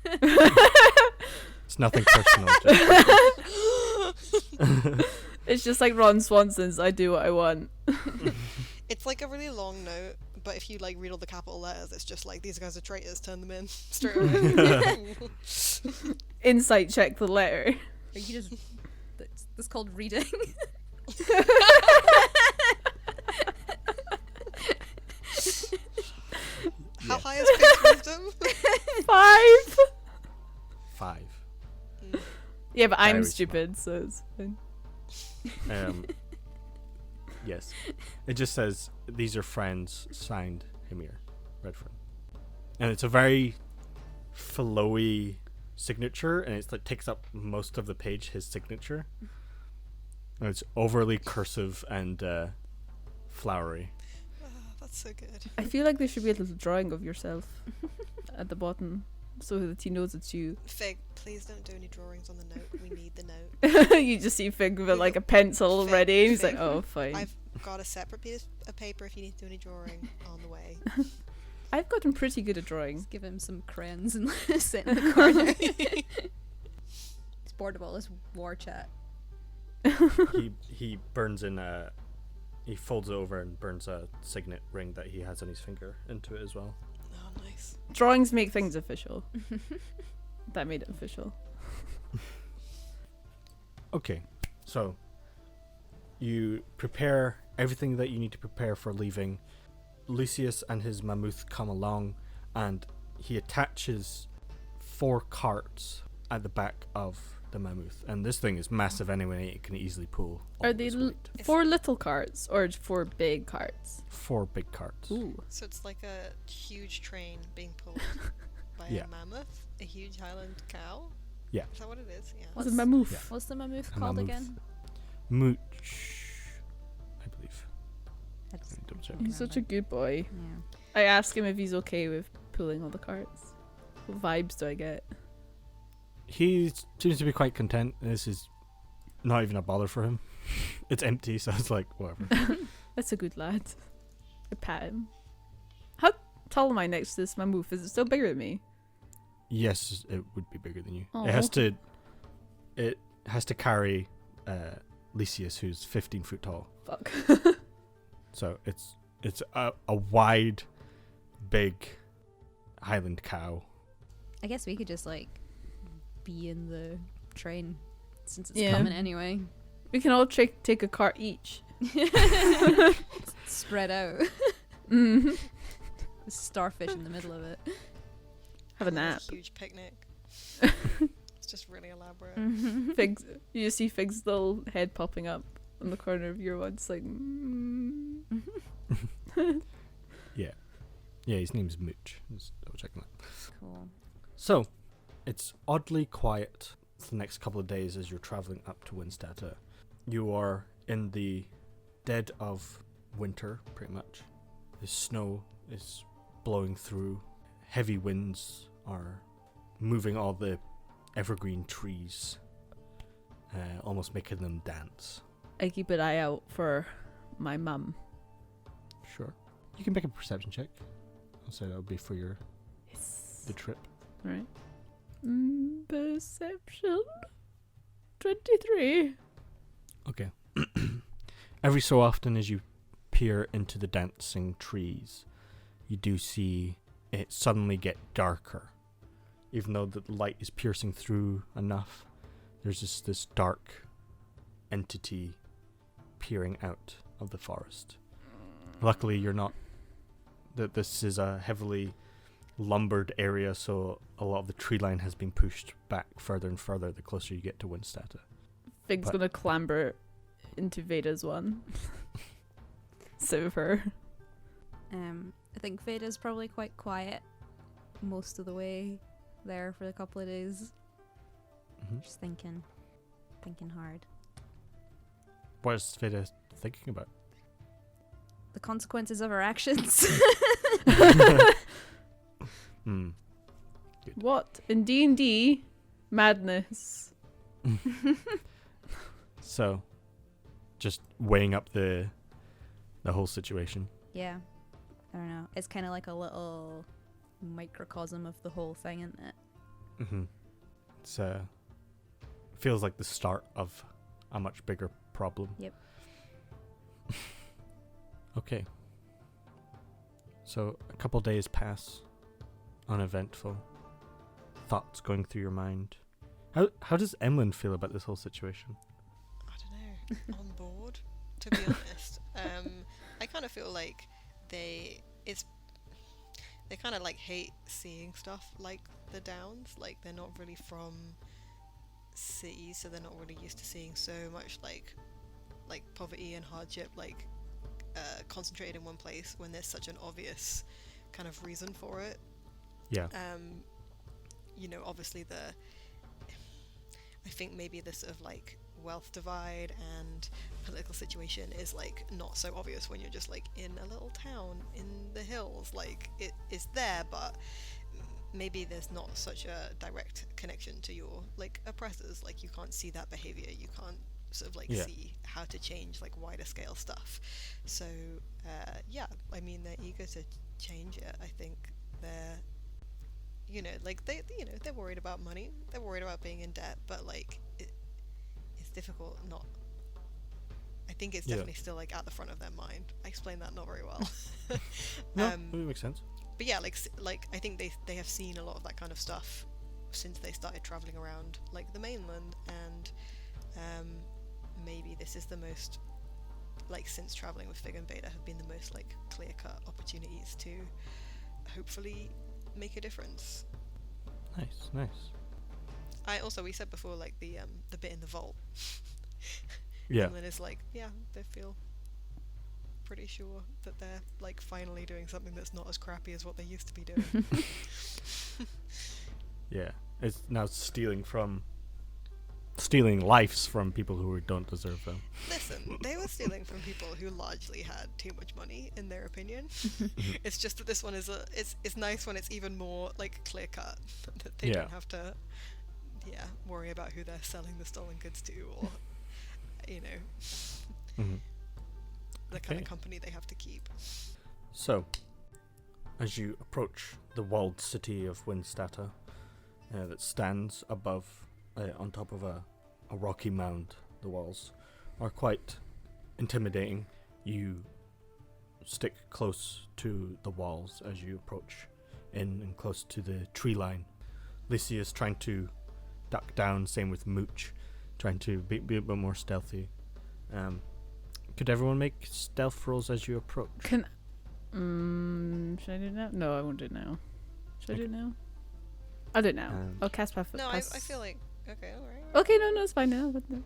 It's nothing personal. Just It's just like Ron Swanson's I do what I want. It's like a really long note, but if you like read all the capital letters, it's just like, these guys are traitors, turn them in straight away. Insight check the letter. Or you just that's called reading. How Yeah. high is Pig's wisdom? 5! 5. Yeah, but I'm Very stupid, so it's fine. Yes. It just says, these are friends, signed Himir Redfern. And it's a very flowy signature, and it's like takes up most of the page, his signature. And it's overly cursive and flowery. Oh, that's so good. I feel like there should be a little drawing of yourself at the bottom so that he knows it's you. Fig, please don't do any drawings on the note. We need the note. You just see Fig with like a pencil Fig, ready, and he's Fig. like, oh, fine. I've got a separate piece of paper if you need to do any drawing on the way. I've gotten pretty good at drawing. Just give him some crayons and sit in the corner. It's bored of all this war chat. He burns in he folds it over and burns a signet ring that he has on his finger into it as well. Oh, nice. Drawings make things official. That made it official. Okay, so you prepare everything that you need to prepare for leaving. Lucius and his mammoth come along, and he attaches 4 carts at the back of the mammoth. And this thing is massive anyway; it can easily pull. all Are they this weight. 4 little carts or 4 big carts? 4 big carts. Ooh. So it's like a huge train being pulled by Yeah. a mammoth, a huge Highland cow. Yeah. Is that what it is? Yeah. What's a mammoth? Yeah. What's the mammoth A called mammoth. again? Mooch, I believe. That's- Let me double check. He's such a good boy. Yeah. I asked him if he's okay with pulling all the carts. What vibes do I get? He seems to be quite content. This is not even a bother for him. It's empty, so it's like, whatever. That's a good lad. I pat him. How tall am I next to this mammoth? Is it still bigger than me? Yes, it would be bigger than you. Oh. It has to carry Lysias, who's 15 foot tall. Fuck. So it's a wide, big Highland cow. I guess we could just be in the train since it's Yeah. coming anyway. We can all take a cart each. Spread out. Mm. With starfish in the middle of it. Have a nap. Huge picnic. It's just really elaborate. Figs, you just see Fig's little head popping up on the corner of your one. It's like, Yeah, his name's Mooch. Just double checking that. Cool. So, it's oddly quiet for the next couple of days as you're traveling up to Winstata. You are in the dead of winter, pretty much. The snow is blowing through. Heavy winds are moving all the evergreen trees, almost making them dance. I keep an eye out for my mum. Sure. You can make a perception check. I'll say that'll be for Yes. the trip. Right. Perception. 23. Okay. Every so often, as you peer into the dancing trees, you do see it suddenly get darker. Even though the light is piercing through enough, there's just this dark entity peering out of the forest. Luckily, you're not... This is a heavily lumbered area, so a lot of the tree line has been pushed back further and further the closer you get to Windstata. Fig's But- gonna clamber into Veda's one. Save her. I think Veda's probably quite quiet most of the way there for a couple of days. Mhm. Just thinking hard. What is Veda thinking about? The consequences of our actions. Hmm. What in D&D? Madness. So, just weighing up the whole situation. Yeah. I don't know. It's kind of like a little microcosm of the whole thing, isn't it? Mm-hmm. It's feels like the start of a much bigger problem. Yep. Okay. So a couple days pass, uneventful. Thoughts going through your mind. How does Emlyn feel about this whole situation? I don't know. On board, to be honest. I kind of feel like they kind of like hate seeing stuff like the Downs. Like they're not really from cities, so they're not really used to seeing so much like poverty and hardship concentrated in one place when there's such an obvious kind of reason for it. Yeah. Obviously I think maybe the sort of like wealth divide and political situation is like not so obvious when you're just like in a little town in the hills. Like it is there, but maybe there's not such a direct connection to your like oppressors. Like you can't see that behavior, you can't sort of like see how to change like wider scale stuff. So I mean they're eager to change it. I think they're they're worried about money, they're worried about being in debt, but like it's difficult not. I think it's definitely still like at the front of their mind. I explained that not very well. No, that makes sense. But yeah, like I think they have seen a lot of that kind of stuff since they started traveling around like the mainland, and maybe this is the most like since traveling with Fig and Veda have been the most like clear-cut opportunities to hopefully make a difference. Nice. We said before like the bit in the vault. Yeah. And then it's like, yeah, they feel pretty sure that they're like finally doing something that's not as crappy as what they used to be doing. Yeah. It's now stealing lives from people who don't deserve them. Listen, they were stealing from people who largely had too much money, in their opinion. It's just that this one is it's nice when it's even more like clear cut that they don't have to worry about who they're selling the stolen goods to, or the kind of company they have to keep. So, as you approach the walled city of Windstata, that stands above, on top of a rocky mound, the walls are quite intimidating. You stick close to the walls as you approach in and close to the tree line. Lycia's trying to duck down, same with Mooch, trying to be a bit more stealthy. Could everyone make stealth rolls as you approach? Should I do it now? No, I won't do it now. Should I do it now? I'll do it now. I'll cast path. No, I feel like okay, alright. Okay, no, it's fine now. But no.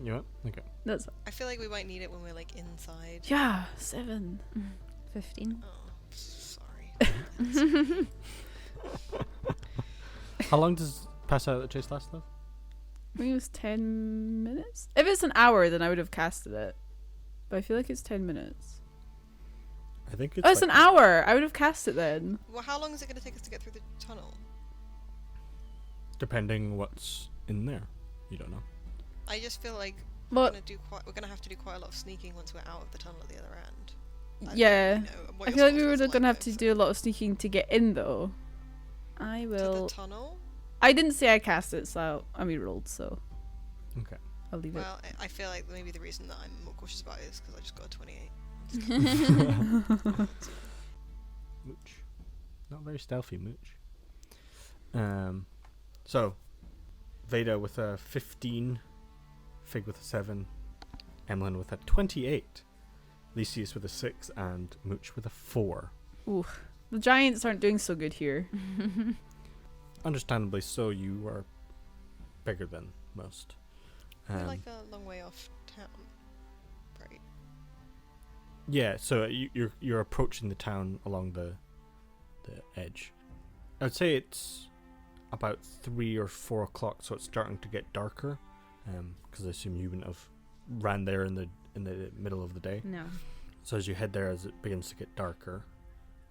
You know? Okay. That's fine. I feel like we might need it when we're like inside. Yeah, 7. 15. Oh, sorry. How long does pass out the chase last though? I think it was 10 minutes. If it's an hour, then I would have casted it. But I feel like it's 10 minutes. I think it's. Oh, it's an hour. I would have cast it then. Well, how long is it going to take us to get through the tunnel? Depending what's in there, you don't know. I just feel like Well, we're gonna have to do quite a lot of sneaking once we're out of the tunnel at the other end. yeah. What I your feel like we spell were slots going to like have to though, do a lot of sneaking to get in, though. I to will. the tunnel. I didn't say I cast it, so we rolled, so Okay. I'll leave Well, I feel like maybe the reason that I'm more cautious about it is because I just got a 28. Mooch. Not very stealthy, Mooch. So, Veda with a 15, Fig with a 7, Emlyn with a 28, Lysias with a 6, and Mooch with a 4. Ooh, the giants aren't doing so good here. Understandably so, you are bigger than most. We're like a long way off town, right? Yeah, so you're approaching the town along the edge. I'd say it's about 3 or 4 o'clock, so it's starting to get darker. Because I assume you wouldn't have ran there in the middle of the day. No. So as you head there, as it begins to get darker,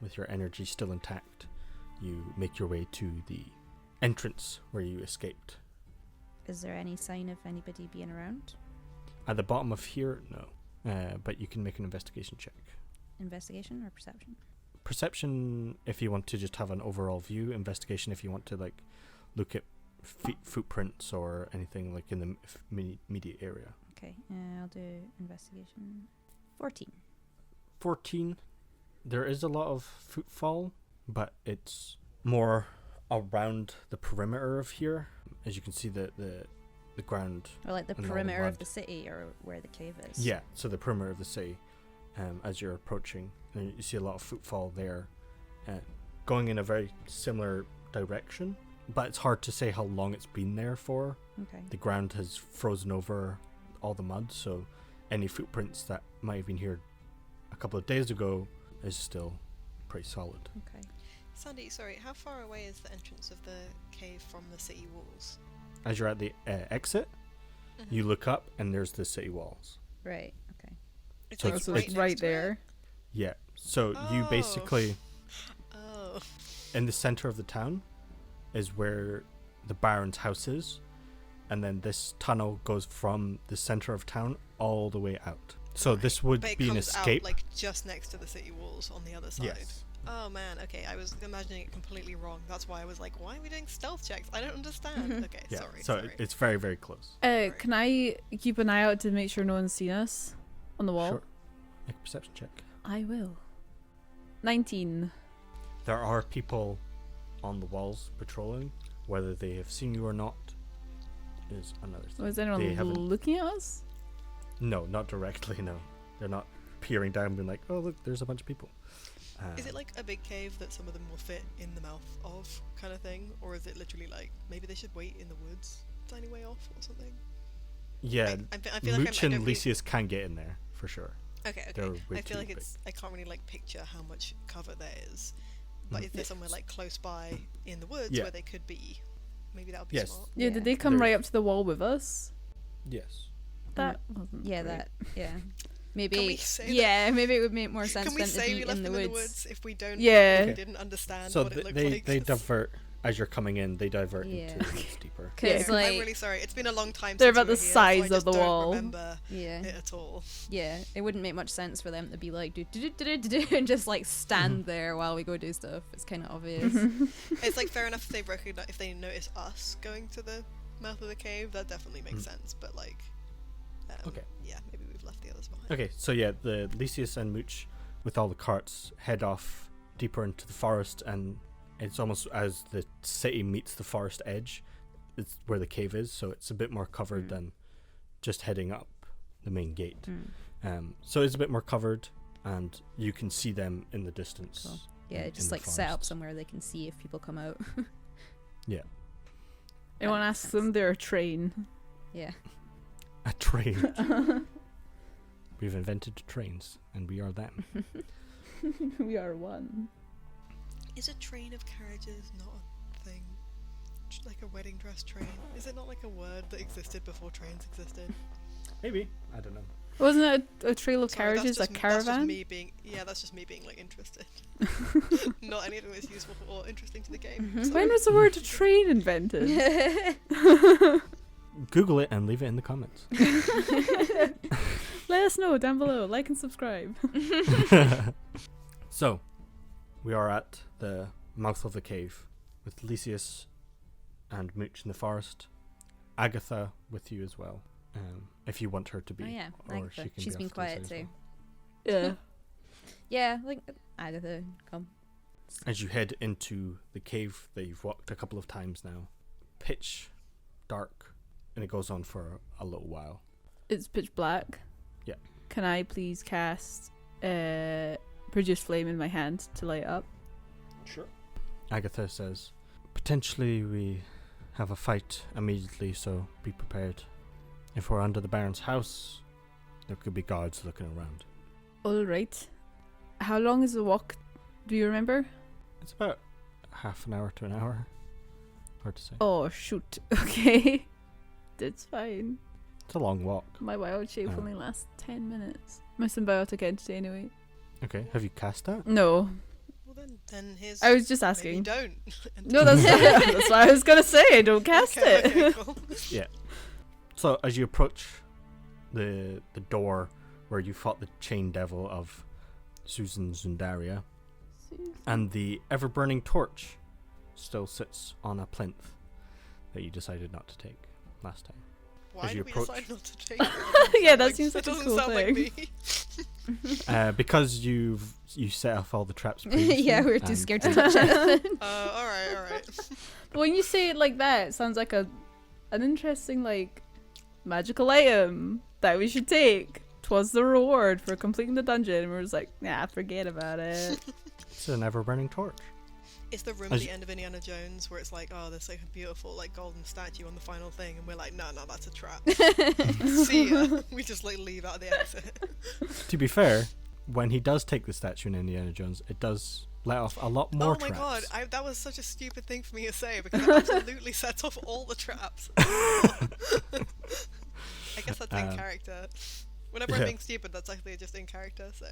with your energy still intact, you make your way to the entrance where you escaped. Is there any sign of anybody being around? At the bottom of here, no. But you can make an investigation check. Investigation or perception? Perception if you want to just have an overall view. Investigation if you want to like look at footprints or anything like in the immediate area. Okay, I'll do investigation. 14. 14. There is a lot of footfall, but it's more around the perimeter of here. As you can see, the ground. Or like the and all the perimeter of mud. the city, or where the cave is. Yeah, so the perimeter of the city, as you're approaching, and you see a lot of footfall there, going in a very similar direction, but it's hard to say how long it's been there for. Okay. The ground has frozen over all the mud, so any footprints that might have been here a couple of days ago is still pretty solid. Okay. Sandy, sorry, how far away is the entrance of the cave from the city walls? As you're at the exit, you look up and there's the city walls. Right. Okay. It's So like it's So right, it's next right to it? there. Yeah, so you Oh. basically, Oh. in the center of the town is where the Baron's house is, and then this tunnel goes from the center of town all the way out. So this would But it be an comes escape. out like just next to the city walls on the other side. Yes. Oh man, okay, I was imagining it completely wrong. That's why I was like, why are we doing stealth checks? I don't understand. Okay, Yeah. sorry. So sorry. it's very, very close. Can I keep an eye out to make sure no one's seen us on the wall? Sure. Make a perception check. I will. 19. There are people on the walls patrolling. Whether they have seen you or not is another thing. Was anyone They haven't- looking at us? No, not directly, no. They're not peering down being like, oh, look, there's a bunch of people. Is it like a big cave that some of them will fit in the mouth of, kind of thing? Or is it literally like, maybe they should wait in the woods, tiny way off or something? Yeah, I feel like Mooch I and don't really- Lysias can get in there, for sure. Okay, They're okay. way I feel too like big. I can't really like picture how much cover there is. But Mm. is there somewhere like close by in the woods Yeah. where they could be? Maybe that would be Yes. smart. Yeah, Yeah. did they come There- right up to the wall with us? Yes. That wasn't Yeah, great. that. Yeah. Maybe. Can we say Yeah, maybe it would make more sense Can we for them to say be we left in them the in the woods. woods if we don't? Yeah. If we didn't understand So what it looked they like. divert, as you're coming in, they divert Yeah. into the woods deeper. Cause Yeah, like, I'm really sorry. It's been a long time. They're since about we the were here, size so I of just the don't wall. Remember yeah, it at all. yeah, it wouldn't make much sense for them to be like do and just like stand there while we go do stuff. It's kind of obvious. It's like fair enough if they recognize, if they notice us going to the mouth of the cave. That definitely makes sense. But like, Okay. yeah, maybe we've left the others behind. Okay, so yeah, the Lysias and Mooch, with all the carts, head off deeper into the forest, and it's almost as the city meets the forest edge, it's where the cave is, so it's a bit more covered than just heading up the main gate. So it's a bit more covered, and you can see them in the distance. Cool. Yeah, in just the like set up forest. somewhere they can see if people come out. Yeah. Anyone That makes asks them, sense. they're a train. Yeah. A train. We've invented trains, and we are them. We are one. Is a train of carriages not a thing? Like a wedding dress train? Is it not like a word that existed before trains existed? Maybe. I don't know. Wasn't it a trail of Sorry, carriages, a That's just caravan? me being, that's just me being like interested. Not anything that's useful or interesting to the game. When Sorry. was the word train invented? Google it and leave it in the comments. Let us know down below. Like and subscribe. So, we are at the mouth of the cave with Lysias and Mooch in the forest. Agatha with you as well, if you want her to be. Oh yeah, or Agatha. she can She's be been off to the quiet side too. as Yeah. Yeah, like Agatha, come. As you head into the cave that you've walked a couple of times now, pitch dark, and it goes on for a little while. It's pitch black. Yeah. Can I please cast produce flame in my hand to light up? Sure. Agatha says, potentially we have a fight immediately, so be prepared. If we're under the Baron's house, there could be guards looking around. All right. How long is the walk? Do you remember? It's about half an hour to an hour. Hard to say. Oh, shoot. Okay. That's fine. It's a long walk. My wild shape Oh. only lasts 10 minutes. My symbiotic entity, anyway. Okay, have you cast that? No. Well, then here's. I was just Maybe asking. don't. No, that's that's what I was going to say. Don't cast it. Okay, cool. So as you approach the door where you fought the chain devil of Susan Zundaria, and the ever-burning torch still sits on a plinth that you decided not to take last time. Why As you did we approach- decide not to take it? Yeah, that Like, seems like a doesn't cool sound like thing. me. Because you set off all the traps previously. Yeah, we were too and- scared to touch anything. Alright. But when you say it like that, it sounds like an interesting, like, magical item that we should take. 'Twas the reward for completing the dungeon, and we were just like, nah, forget about it. It's an ever-burning torch. It's the room As at the you- end of Indiana Jones where it's like, oh, there's like a beautiful like golden statue on the final thing, and we're like, no, that's a trap. See ya. We just like leave out the exit. To be fair, when he does take the statue in Indiana Jones, it does let off a lot more Oh my traps. god, that was such a stupid thing for me to say because it absolutely sets off all the traps. I guess that's in character. Whenever I'm yeah. being stupid, that's actually just in character, so.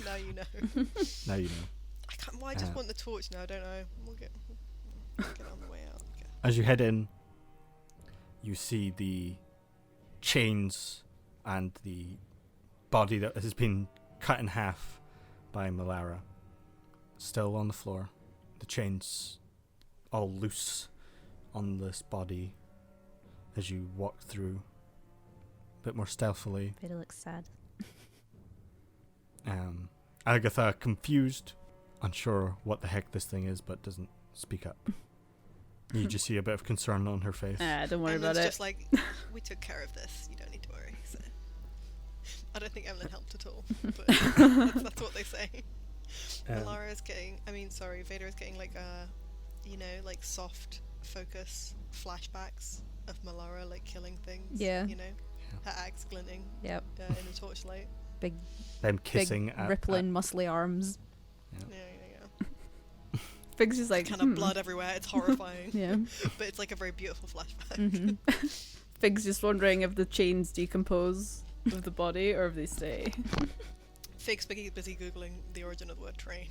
Now you know. Now you know. I can't. Well, I just want the torch now, don't I? We'll get on the way out. Okay. As you head in, you see the chains and the body that has been cut in half by Malara still on the floor. The chains all loose on this body as you walk through a bit more stealthily. It looks sad. Agatha, confused, unsure what the heck this thing is, but doesn't speak up. You just see a bit of concern on her face. Don't worry And about it's it. just like, we took care of this. You don't need to worry. So. I don't think Evelyn helped at all, but that's what they say. Vader is getting like like soft focus flashbacks of Malara like killing things. Yeah. You know, her axe glinting. Yep. In the torchlight. Big, Them kissing big at rippling, muscly arms. Yeah. Fig's just like, Kind of blood everywhere. It's horrifying. Yeah. But it's like a very beautiful flashback. Mm-hmm. Fig's just wondering if the chains decompose with the body or if they stay. Fig's busy googling the origin of the word train.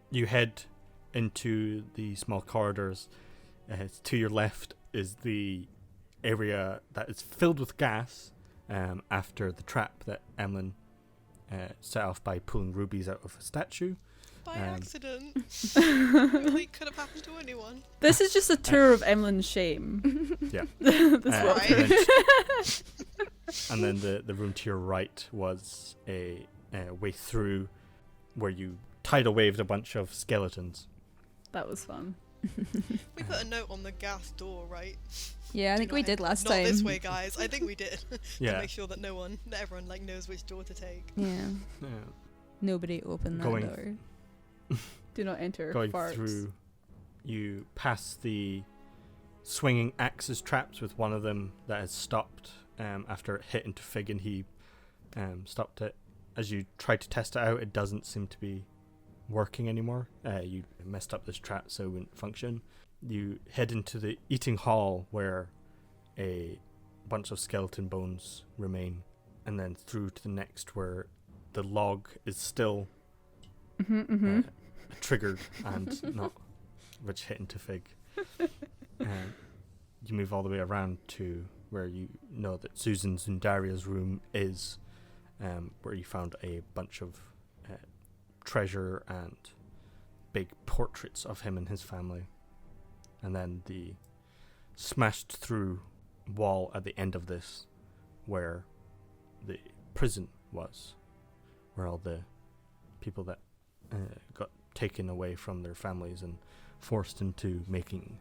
You head into the small corridors. To your left is the area that is filled with gas after the trap that Emlyn set off by pulling rubies out of a statue. By accident. Really could have happened to anyone. This is just a tour of Emlyn's shame. Yeah. This Right. And then the room to your right was a way through where you tidal waved a bunch of skeletons. That was fun. We put a note on the gas door, right? Yeah, I think we did last time. Not this way, guys. I think we did. Yeah. To make sure that everyone like knows which door to take. Yeah. Yeah. Nobody opened that Going- door. Do not enter. Going farts. through, you pass the swinging axes traps with one of them that has stopped after it hit into Fig, and he stopped it. As you try to test it out, it doesn't seem to be working anymore. You messed up this trap, so it wouldn't function. You head into the eating hall where a bunch of skeleton bones remain, and then through to the next where the log is still triggered and not which hit into Fig. You move all the way around to where you know that Susan Zundaria's room is, where you found a bunch of treasure and big portraits of him and his family, and then the smashed through wall at the end of this where the prison was, where all the people that got taken away from their families and forced into making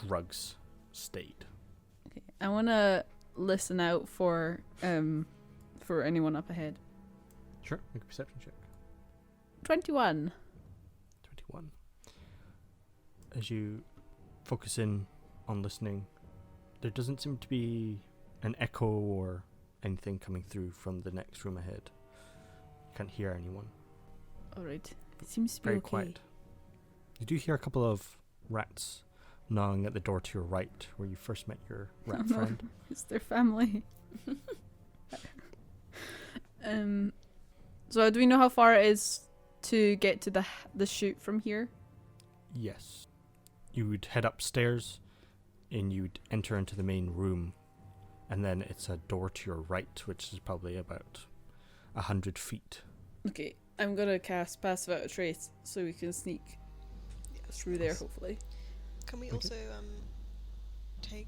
drugs stayed. Okay. I want to listen out for anyone up ahead. Sure, make a perception check. 21. 21. As you focus in on listening, there doesn't seem to be an echo or anything coming through from the next room ahead. You can't hear anyone. Alright. It seems to be Very okay. quiet. You do hear a couple of rats gnawing at the door to your right, where you first met your rat friend. It's their family. So do we know how far it is to get to the chute from here? Yes. You would head upstairs and you'd enter into the main room, and then it's a door to your right, which is probably about 100 feet. Okay, I'm gonna cast Pass Without a Trace so we can sneak Yes, through there, yes. hopefully. Can we Okay. also take?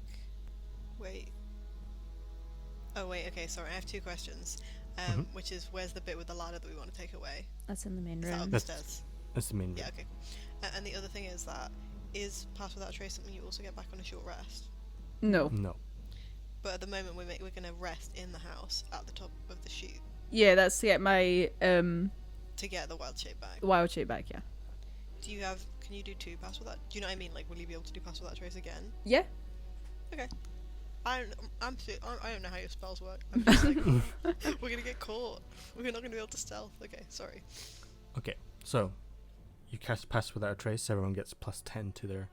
Wait. Oh wait. Okay. Sorry. I have two questions. Mhm. Which is, where's the bit with the ladder that we want to take away? That's in the main Is that room. upstairs? That's the main room. Yeah. Okay. And the other thing is that is Pass Without a Trace something you also get back on a short rest? No. No. But at the moment we're going to rest in the house at the top of the chute Yeah, that's to get my to get the wild shape back. wild shape back, yeah. Do you have? Can you do two Pass Without? Do you know what I mean? Like, will you be able to do Pass Without a Trace again? Yeah? I don't know how your spells work. I'm just like, we're gonna get caught. We're not gonna be able to stealth. Okay, sorry. Okay, so you cast Pass Without a Trace. Everyone gets plus 10 to their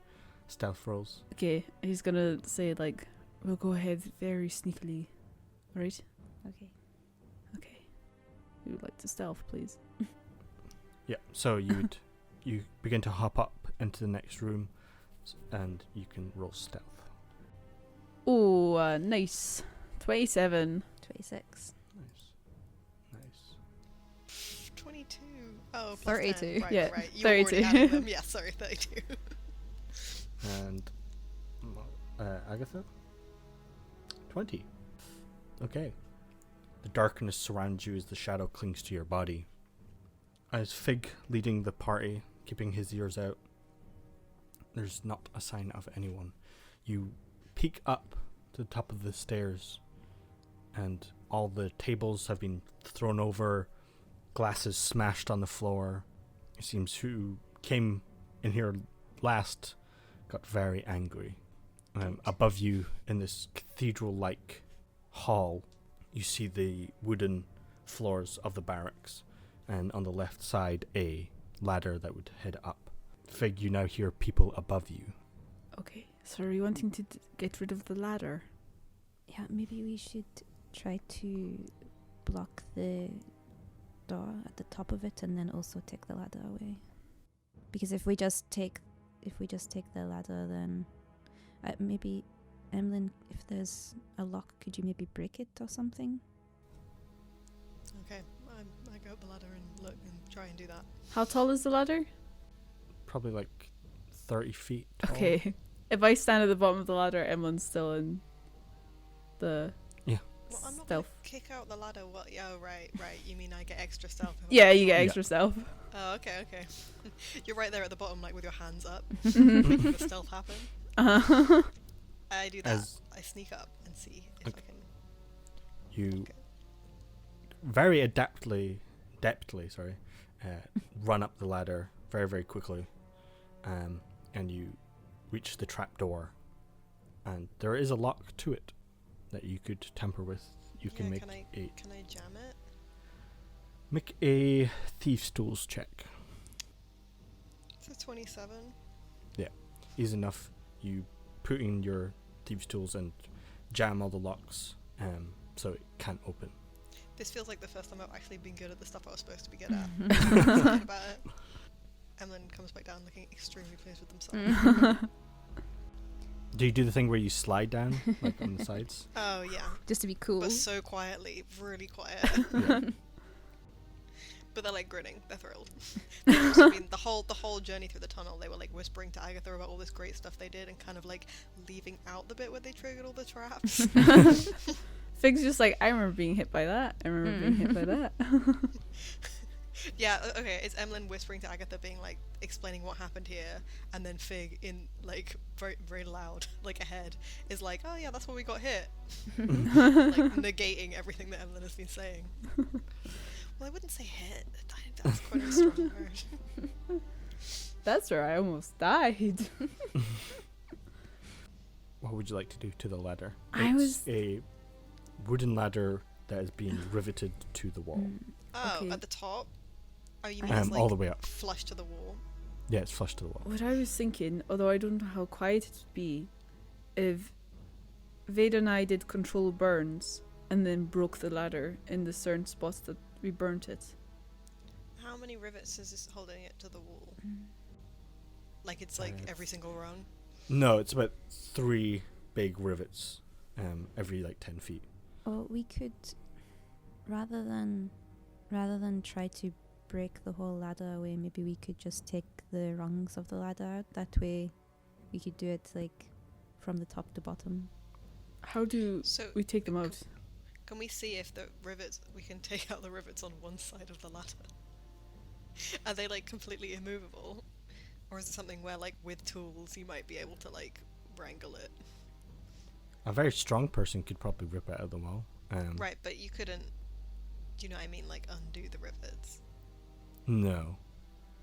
stealth rolls. Okay, he's gonna say, like, we'll go ahead very sneakily. Right? Okay. Okay. We would like to stealth, please. Yeah, so you begin to hop up into the next room, and you can roll stealth. Oh, nice. 27. 26. Nice. 22. Oh, plus 32. 10. Right, Yeah, right. You 32. already added them. Yeah, sorry, 32. And Agatha? 20. Okay. The darkness surrounds you as the shadow clings to your body. As Fig leading the party, keeping his ears out, there's not a sign of anyone. You peek up to the top of the stairs, and all the tables have been thrown over, glasses smashed on the floor. It seems who came in here last got very angry. Above you, in this cathedral-like hall, you see the wooden floors of the barracks, and on the left side, a ladder that would head up. Fig, you now hear people above you. Okay, so are you wanting to get rid of the ladder? Yeah, maybe we should try to block the door at the top of it and then also take the ladder away. Because if we just take the ladder, then maybe Emlyn, if there's a lock, could you maybe break it or something? Okay, I go up the ladder and look and try and do that. How tall is the ladder? Probably like 30 feet tall. Okay. If I stand at the bottom of the ladder, Emlyn's still in the Well, I'm not stealth. gonna kick out the ladder. What? Oh, right. You mean I get extra stealth? if I'm Yeah, on you get Yeah. extra stealth. Oh, okay. You're right there at the bottom, like with your hands up. Mhm. Make the stealth happen. Uh-huh. I do that. As I sneak up and see if Okay. I can. you Okay. very adeptly, run up the ladder very, very quickly, and you reach the trap door, and there is a lock to it that you could tamper with. You can Yeah, make Can I jam it? make a thieves' tools check. It's a 27. Easy enough. You put in your thieves' tools and jam all the locks, so it can't open. This feels like the first time I've actually been good at the stuff I was supposed to be good at. Thinking about it. Emlyn comes back down looking extremely pleased with themselves. Do you do the thing where you slide down, like on the sides? Oh yeah, Just to be cool. but so quietly, really quiet. Yeah. But they're like grinning. They're thrilled. They've also been the whole journey through the tunnel. They were like whispering to Agatha about all this great stuff they did, and kind of like leaving out the bit where they triggered all the traps. Fig's just like, I remember being hit by that. I remember being hit by that. Yeah, okay, it's Emlyn whispering to Agatha, being like, explaining what happened here, and then Fig, in like very, very loud, like ahead, is like, oh yeah, that's where we got hit. Like negating everything that Emlyn has been saying. Well, I wouldn't say hit. That's quite a strong word. That's where I almost died. What would you like to do to the ladder? I It's was- a wooden ladder that is being riveted to the wall. Oh, Okay. at the top? Oh, you mean it's like All the way up. flush to the wall? Yeah, it's flush to the wall. What I was thinking, although I don't know how quiet it would be, if Veda and I did control burns and then broke the ladder in the certain spots that we burnt it. How many rivets is this holding it to the wall? Like it's like every single rung? No, it's about 3 big rivets every like 10 feet. Well, we could, rather than try to break the whole ladder away, maybe we could just take the rungs of the ladder out. That way, we could do it like from the top to bottom. How do So we take them out? can we see if the rivets, we can take out the rivets on one side of the ladder? Are they like completely immovable? Or is it something where like with tools you might be able to like wrangle it? A very strong person could probably rip it out of the wall. Right, but you couldn't, do you know what I mean, like undo the rivets? No.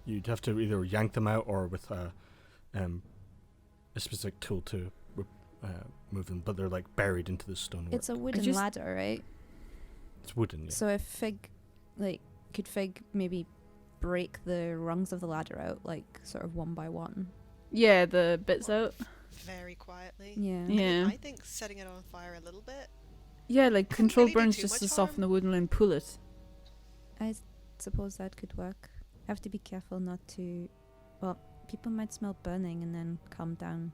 You'd have to either yank them out or with a specific tool to move them, but they're like buried into the stonework. It's a wooden just- ladder, right? It's wooden, yeah. So if Fig, could Fig maybe break the rungs of the ladder out, like sort of one by one? Yeah, the bits out. Very quietly. Yeah. Yeah. I think setting it on fire a little bit. Yeah, like control really do burns too just much to soften harm. the wood and then pull it. I suppose that could work. Have to be careful not to. Well, people might smell burning and then calm down.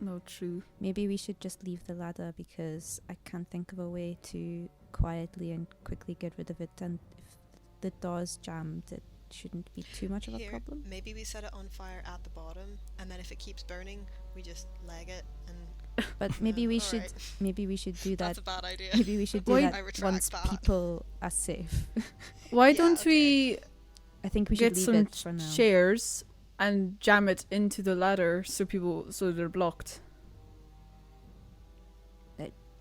No, true. Maybe we should just leave the ladder because I can't think of a way to quietly and quickly get rid of it. And if the door's jammed, it shouldn't be too much of a Here, problem. maybe we set it on fire at the bottom, and then if it keeps burning, we just leg it and. But maybe we should. alright. Maybe we should do that. That's a bad idea. Maybe we should do Why- that I retract once that. people are safe. Why Yeah, don't okay. we I think we get should some leave it for now. chairs and jam it into the ladder so they're blocked?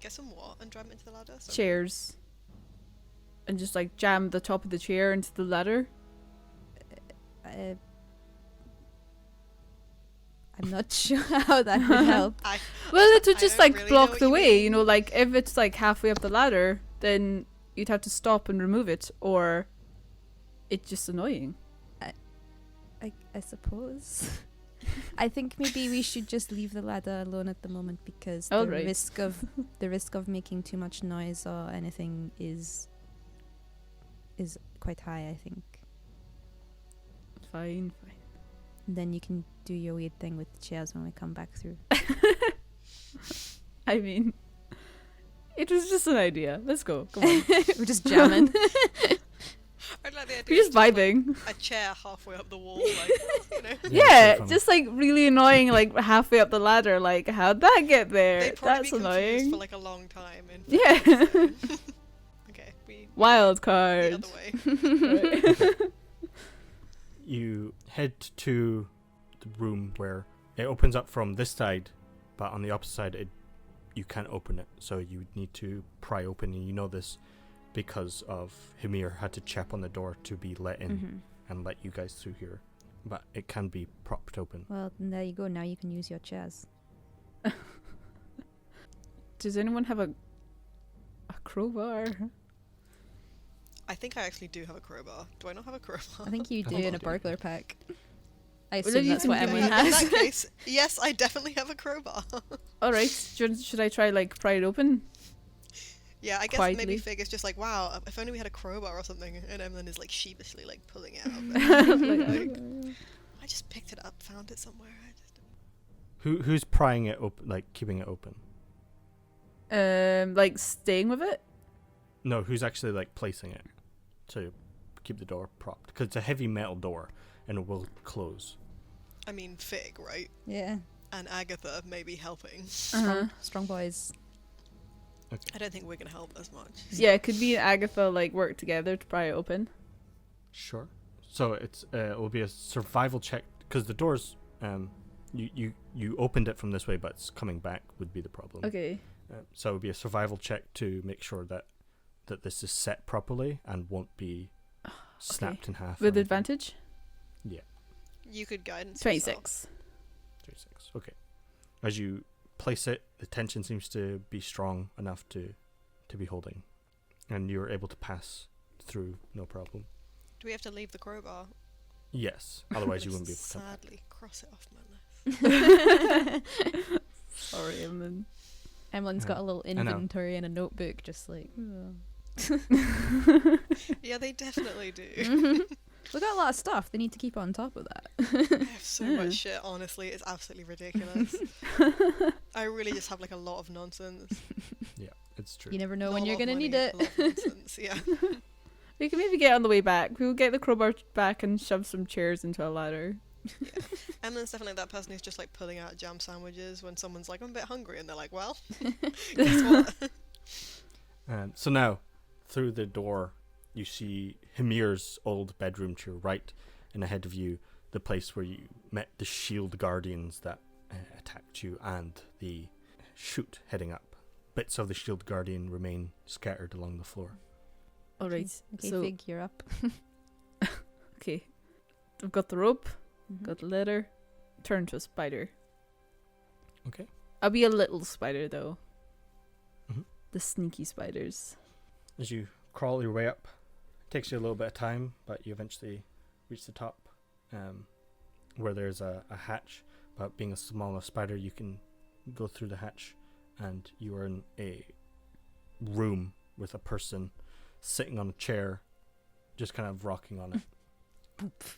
Get some what and drive it into the ladder? So Chairs. And just like jam the top of the chair into the ladder. I'm not sure how that would help. Well, it would I just don't like really know block what the you way, you mean. know, like if it's like halfway up the ladder, then you'd have to stop and remove it, or it's just annoying. I suppose. I think maybe we should just leave the ladder alone at the moment because the Alright. risk of making too much noise or anything is quite high, I think. Fine. Then you can do your weird thing with the chairs when we come back through. I mean, it was just an idea. Let's go. Come on. We're just jamming. I'd like the idea. We're just of like, vibing. a chair halfway up the wall, like you know. Yeah, pretty just like really annoying, like halfway up the ladder. Like, how'd that get there? They'd probably That's be confused annoying. for like a long time. In Yeah. Okay, we Wild the card. other way. Right. You head to the room where it opens up from this side, but on the opposite side, you can't open it. So you need to pry open, and you know this because of Hymir had to chap on the door to be let in Mhm. and let you guys through here. But it can be propped open. Well, there you go. Now you can use your chairs. Does anyone have a crowbar? I think I actually do have a crowbar. Do I not have a crowbar? I think you do Hold in on. a burglar pack. I Well, assume you that's can what do Emily that. In has. that case, yes, I definitely have a crowbar. All right. Should I try like pry it open? Yeah, I guess Quietly. maybe Fig is just like, wow, if only we had a crowbar or something, and Emlyn is like sheepishly like pulling it out. Like, I just picked it up, found it somewhere. I just... Who's prying it open, like keeping it open? like staying with it. No, who's actually like placing it to keep the door propped? Because it's a heavy metal door and it will close. I mean, Fig, right? Yeah. And Agatha maybe helping. Uh-huh. Strong boys. I don't think we're gonna help as much. Yeah, could be Agatha like work together to pry it open. Sure. So it will be a survival check because the doors you opened it from this way, but it's coming back would be the problem. Okay. So it would be a survival check to make sure that this is set properly and won't be snapped in half. With advantage? Yeah. You could guidance 26. 36. Okay. As you place it, the tension seems to be strong enough to be holding, and you're able to pass through no problem. Do we have to leave the crowbar? Yes. Otherwise, you wouldn't be able to come back. Sadly, cross it off my list. Sorry, Emlyn. Emlyn's got a little know. inventory and a notebook, just like. Yeah, they definitely do. We've got a lot of stuff. They need to keep on top of that. I have so much shit, honestly. It's absolutely ridiculous. I really just have like a lot of nonsense. Yeah, it's true. You never know Not when a you're lot of gonna need money, it. a lot of nonsense, yeah. We can maybe get on the way back. We'll get the crowbar back and shove some chairs into a ladder. Emily's definitely that person who's just like pulling out jam sandwiches when someone's like, I'm a bit hungry, and they're like, well, guess what? So now, through the door, you see Hymir's old bedroom to your right, and ahead of you, the place where you met the shield guardians that attacked you, and the chute heading up. Bits of the shield guardian remain scattered along the floor. All right. Okay, So Fig, you're up. okay, I've got the rope, Mhm. got the letter. Turn to a spider. Okay. I'll be a little spider though. Mhm. The sneaky spiders. As you crawl your way up, it takes you a little bit of time, but you eventually reach the top, where there's a hatch. But being a small enough spider, you can go through the hatch, and you are in a room with a person sitting on a chair, just kind of rocking on it.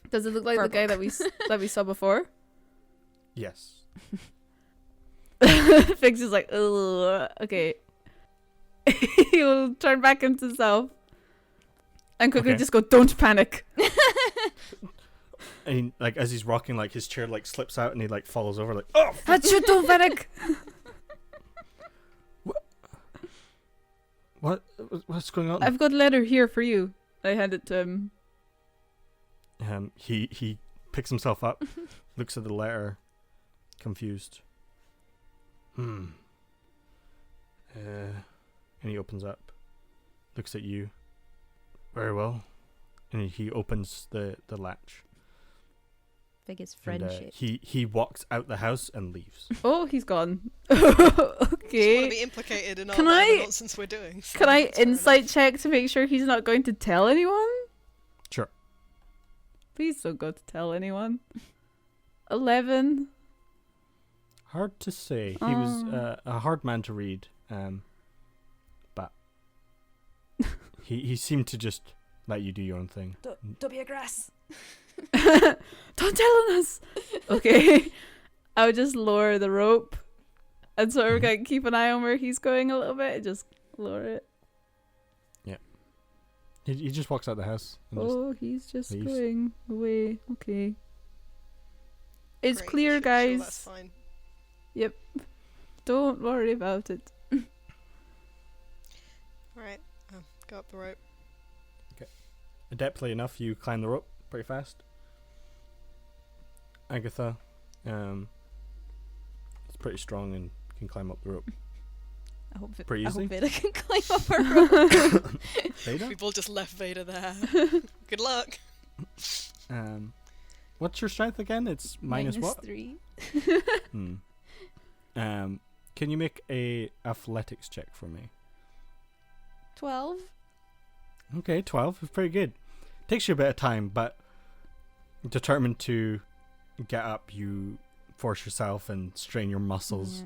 Does it look like the guy that we saw before? Yes. Fix is like, ugh, okay. He will turn back into himself and quickly Okay. just go, don't panic. And he, like as he's rocking, like his chair like slips out and he like falls over, like, oh. That's you, don't panic. What's going on? I've got a letter here for you. I hand it to him. He picks himself up, looks at the letter, confused. And he opens up, looks at you. Very well. And he opens the latch. Fig is And, friendship. he walks out the house and leaves. Oh, he's gone. Just want to Okay. be implicated in all Can the I- nonsense we're doing. so Can I that's fair enough. insight check to make sure he's not going to tell anyone? Sure. Please don't go to tell anyone. 11. Hard to say. He was Oh. a hard man to read, but he seemed to just let you do your own thing. Don't be a grass. Don't tell on us. Okay. I would just lower the rope and sort of Mhm. like keep an eye on where he's going a little bit and just lower it. He just walks out the house. And Oh, he's just leaves. going away. Okay. It's Great, clear, sure, guys. that's fine. Don't worry about it. Alright, go up the rope. adeptly enough, you climb the rope pretty fast. Agatha, it's pretty strong and can climb up the rope. I hope it, Pretty I easy. hope Veda can climb up a rope. Veda? We've all just left Vader there. Good luck. What's your strength again? It's minus what? 3. Hmm. Can you make a athletics check for me? 12. Okay, 12 is pretty good. Takes you a bit of time, but determined to get up, you force yourself and strain your muscles,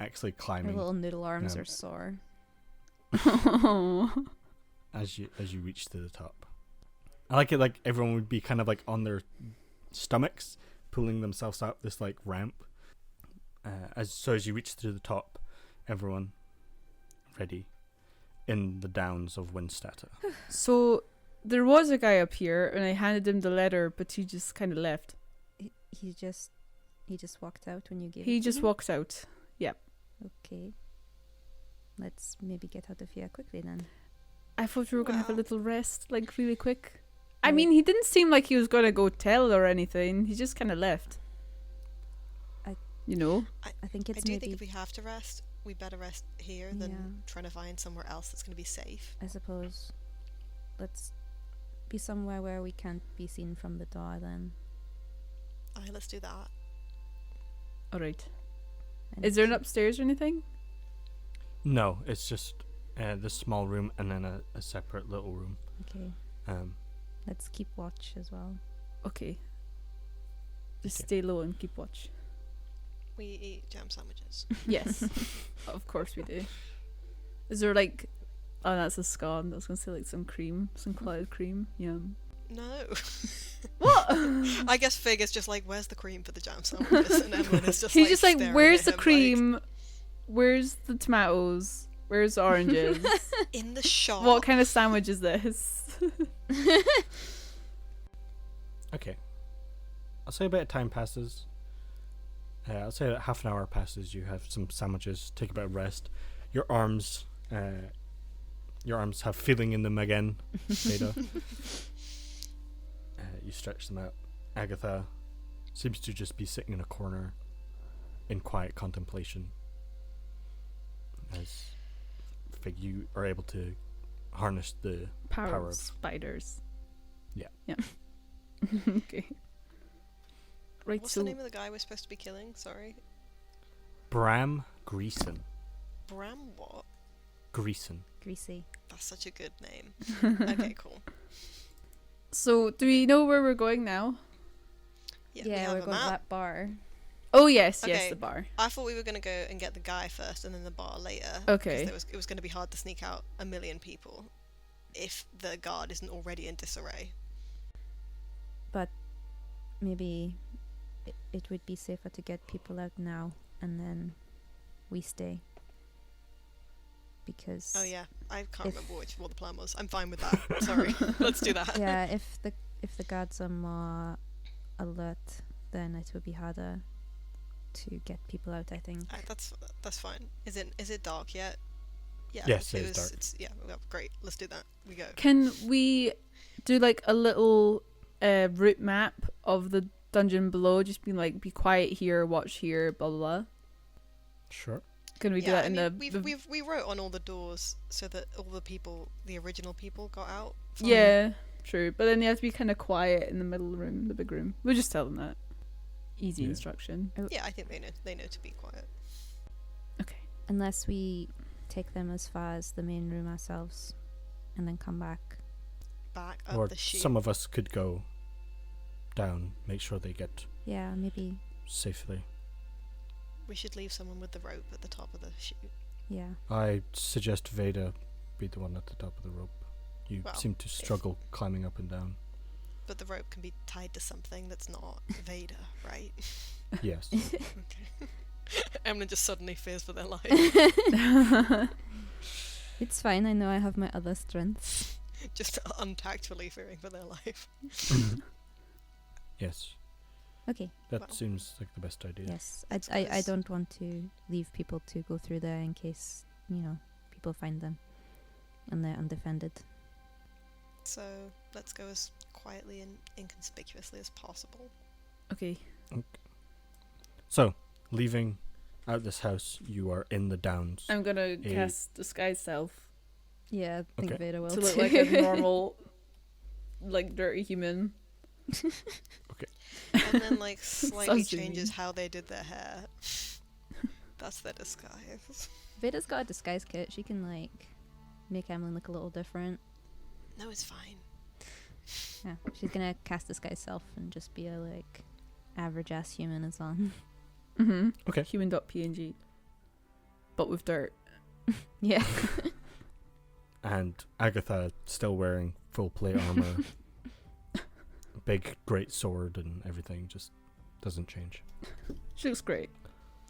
actually Her climbing little noodle arms Um, are sore. as you reach to the top. I like it like everyone would be kind of like on their stomachs, pulling themselves up this like ramp. As you reach to the top, everyone ready in the downs of Windstatter. So there was a guy up here and I handed him the letter, but he just kind of left. He just walked out when you gave it He to just him? walks out. Okay. Let's maybe get out of here quickly then. I thought we were going to have a Wow. little rest, like really quick. I mean, he didn't seem like he was going to go tell or anything. He just kind of left. I- You know? I think it's I do maybe, think if we have to rest, we better rest here than Yeah. trying to find somewhere else that's going to be safe. I suppose, let's be somewhere where we can't be seen from the door then. Aye, let's do that. All right. And Is there an keep- upstairs or anything? No, it's just this small room and then a separate little room. Okay, Um, let's keep watch as well. Okay. Just Okay. stay low and keep watch. We eat jam sandwiches. Yes. Of course we do. Is there like... Oh, that's a scone. I was going to say like some cream. Some cloud cream. Yum. No. What? I guess Fig is just like, where's the cream for the jam sandwiches? And Emlyn is just He's like, just like, staring where's at the him, like, cream? Where's the tomatoes? Where's the oranges? in the shop. What kind of sandwich is this? okay. I'll say a bit of time passes. I'll say that half an hour passes. You have some sandwiches. Take a bit of rest. Your arms have feeling in them again, Veda. You stretch them out. Agatha seems to just be sitting in a corner in quiet contemplation. As Fig, you are able to harness the Power Power of of- spiders. Yeah. Yeah. Okay. Right, What's so the name of the guy we're supposed to be killing? Sorry. Bram Greason. Bram what? Greason. Greasy. That's such a good name. Okay, cool. so do we know where we're going now? Yeah, we Yeah, have we're a going to map. that bar. Oh yes, Okay. yes, the bar. I thought we were going to go and get the guy first and then the bar later. Okay. Because it was going to be hard to sneak out a million people if the guard isn't already in disarray. But maybe it would be safer to get people out now and then we stay. Because Oh yeah, I can't If- remember what the plan was. I'm fine with that. Sorry. Let's do that. yeah, if the guards are more alert, then it would be harder to get people out, I think. That's fine. Is it dark yet? Yeah. Yes, it is dark. Well, great. Let's do that. We go. Can we do like a little route map of the dungeon below? Just being like, be quiet here, watch here, blah blah blah. Sure. Can we do Yeah, that I in mean, the we wrote on all the doors so that all the original people got out. fine. Yeah, true. But then you have to be kind of quiet in the middle room, the big room. We'll just tell them that. Easy Yeah. instruction. Yeah, I think they know to be quiet. Okay. Unless we take them as far as the main room ourselves and then come back. Back up Or the chute. some of us could go down, make sure they get Yeah, maybe. safely. We should leave someone with the rope at the top of the chute. Yeah. I suggest Veda be the one at the top of the rope. You Well, seem to struggle climbing up and down. But the rope can be tied to something that's not Vader, right? Yes. Okay. Emlyn just suddenly fears for their life. It's fine, I know I have my other strengths. Just untactfully fearing for their life. Yes. Okay, That Well. seems like the best idea. yes. That's I close. don't want to leave people to go through there in case, people find them and they're undefended. So let's go as quietly and inconspicuously as possible. Okay. So, leaving out this house, you are in the Downs. I'm gonna cast disguise self Yeah, I think Okay. Vader will to look too. like a normal, like dirty human. And then like slightly Sounds changes mean. how they did their hair. That's their disguise. Vader's got a disguise kit. She can make Emlyn look a little different. No, it's fine. Yeah, she's gonna cast disguise self and just be a average ass human as well. Mm-hmm. Okay. Human.png. But with dirt. Yeah. And Agatha still wearing full plate armor. Big, great sword and everything just doesn't change. She looks great.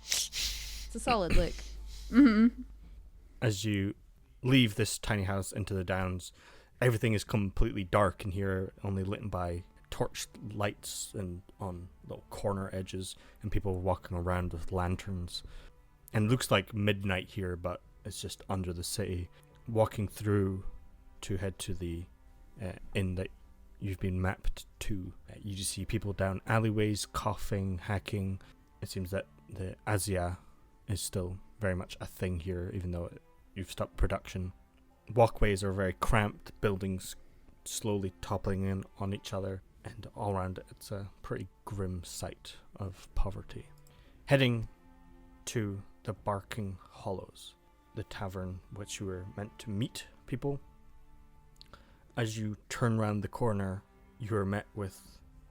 It's a solid look. Mm-hmm. As you leave this tiny house into the Downs, everything is completely dark in here, only lit by torch lights and on little corner edges, and people walking around with lanterns. And it looks like midnight here, but it's just under the city. Walking through to head to the inn that you've been mapped to. You just see people down alleyways, coughing, hacking. It seems that the Asia is still very much a thing here, even though you've stopped production. Walkways are very cramped, buildings slowly toppling in on each other, and all around it, it's a pretty grim sight of poverty. Heading to the Barking Hollows, the tavern which you were meant to meet people. As you turn round the corner, you are met with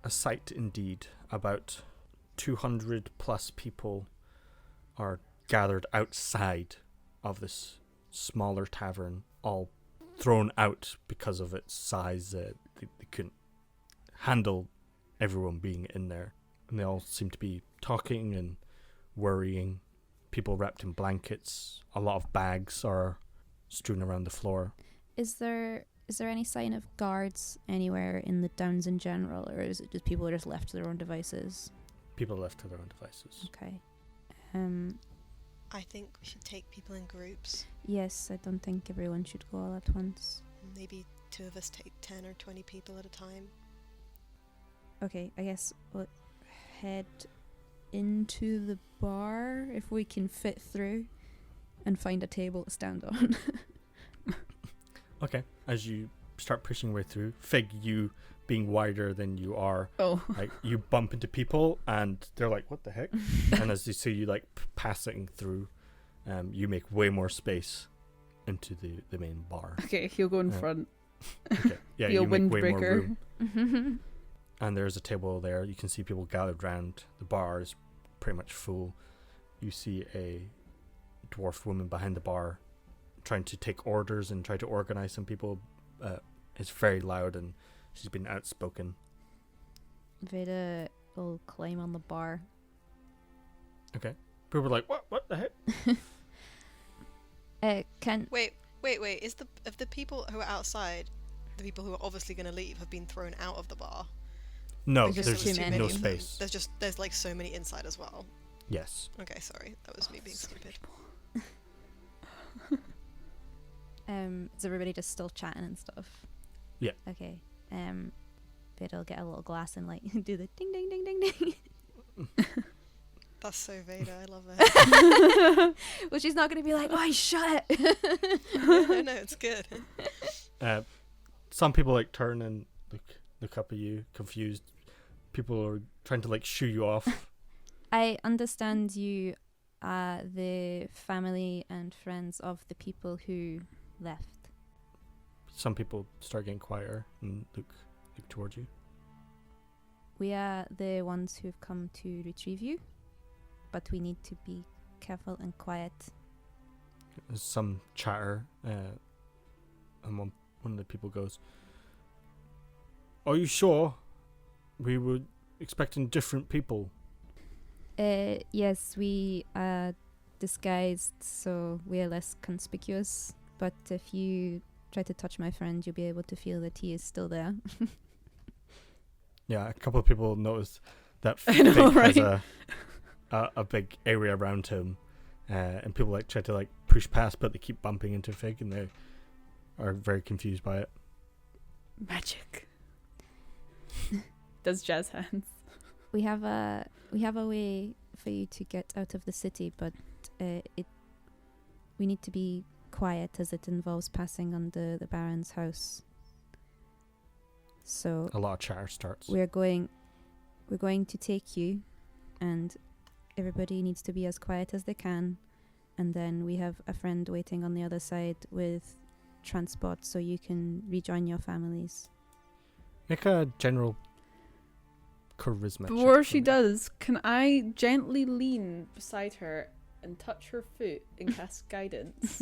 a sight indeed. About 200 plus people are gathered outside of this smaller tavern, all thrown out because of its size. They couldn't handle everyone being in there, and they all seem to be talking and worrying. People wrapped in blankets. A lot of bags are strewn around the floor. Is there any sign of guards anywhere in the Downs in general, or is it just people are just left to their own devices? People left to their own devices. Okay. I think we should take people in groups. Yes, I don't think everyone should go all at once. Maybe 2 of us take 10 or 20 people at a time. Okay, I guess we'll head into the bar if we can fit through and find a table to stand on. Okay. As you start pushing your way through, Fig, you being wider than you are, like you bump into people and they're like, what the heck? And as they see you like passing through, you make way more space into the main bar. Okay, he'll go in front. Okay. Yeah, You'll you make way more windbreaker. room. And there's a table there. You can see people gathered round. The bar is pretty much full. You see a dwarf woman behind the bar trying to take orders and try to organize some people. It's very loud and she's been outspoken. Veda will climb on the bar. Okay. People are like, what the heck? Wait. Is the people who are outside, the people who are obviously going to leave, have been thrown out of the bar? No, There's there's too many no of them. space. There's like so many inside as well. Yes. Okay, sorry, that was me being stupid. Is everybody just still chatting and stuff? Yeah. Okay. Veda will get a little glass and like do the ding ding ding ding ding. That's so Vader, I love it. Well, she's not going to be like, oh, shut it. No, it's good. Some people like turn and look up at you, confused. People are trying to like shoo you off. I understand you are the family and friends of the people who left. Some people start getting quieter and look towards you. We are the ones who've come to retrieve you, but we need to be careful and quiet. There's some chatter, and one of the people goes, "Are you sure? We were expecting different people." Yes, we are disguised, so we are less conspicuous. But if you try to touch my friend, you'll be able to feel that he is still there. Yeah, a couple of people notice that I know, Fig right? has a big area around him, and people like try to like push past, but they keep bumping into Fig, and they are very confused by it. Magic. Does jazz hands. We have a way for you to get out of the city, but we need to be quiet as it involves passing under the Baron's house. So A lot of chatter starts. we're going to take you, and everybody needs to be as quiet as they can, and then we have a friend waiting on the other side with transport so you can rejoin your families. Make a general charisma check Before for she me. does, can I gently lean beside her and touch her foot and cast guidance?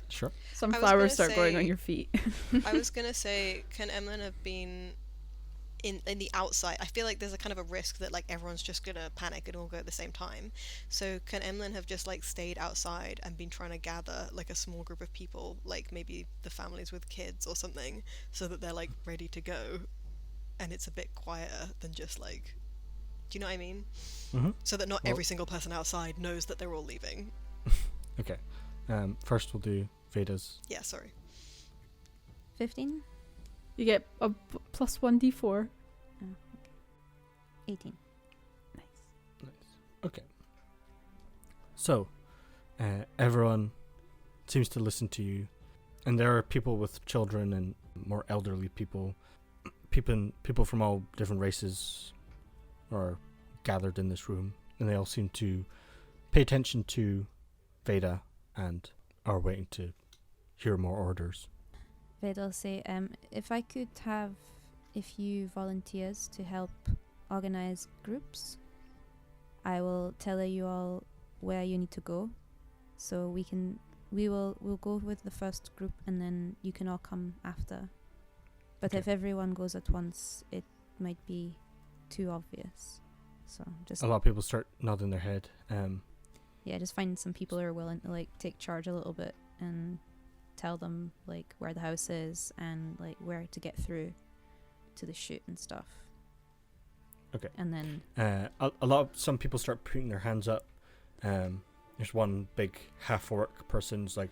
Sure. Some I was flowers gonna start growing say- on your feet. I was gonna say, can Emlyn have been in the outside? I feel like there's a kind of a risk that like everyone's just gonna panic and all go at the same time. So can Emlyn have just like stayed outside and been trying to gather like a small group of people, like maybe the families with kids or something, so that they're like ready to go, and it's a bit quieter than just like, do you know what I mean? Mm-hmm. So that not Well- every single person outside knows that they're all leaving. Okay. First we'll do Veda's. Yeah, sorry. 15? You get a plus 1d4. 18. Nice. Okay. So, everyone seems to listen to you, and there are people with children and more elderly people. People from all different races are gathered in this room, and they all seem to pay attention to Veda and are waiting to hear more orders. Veda will say, if I could have a few volunteers to help organize groups, I will tell you all where you need to go, so we'll go with the first group, and then you can all come after. But Okay. if everyone goes at once, it might be too obvious. So just A lot of people start nodding their head. just find some people who are willing to like take charge a little bit and tell them like where the house is and like where to get through to the chute and stuff. Okay. And then Some people start putting their hands up. There's one big half-orc person's like,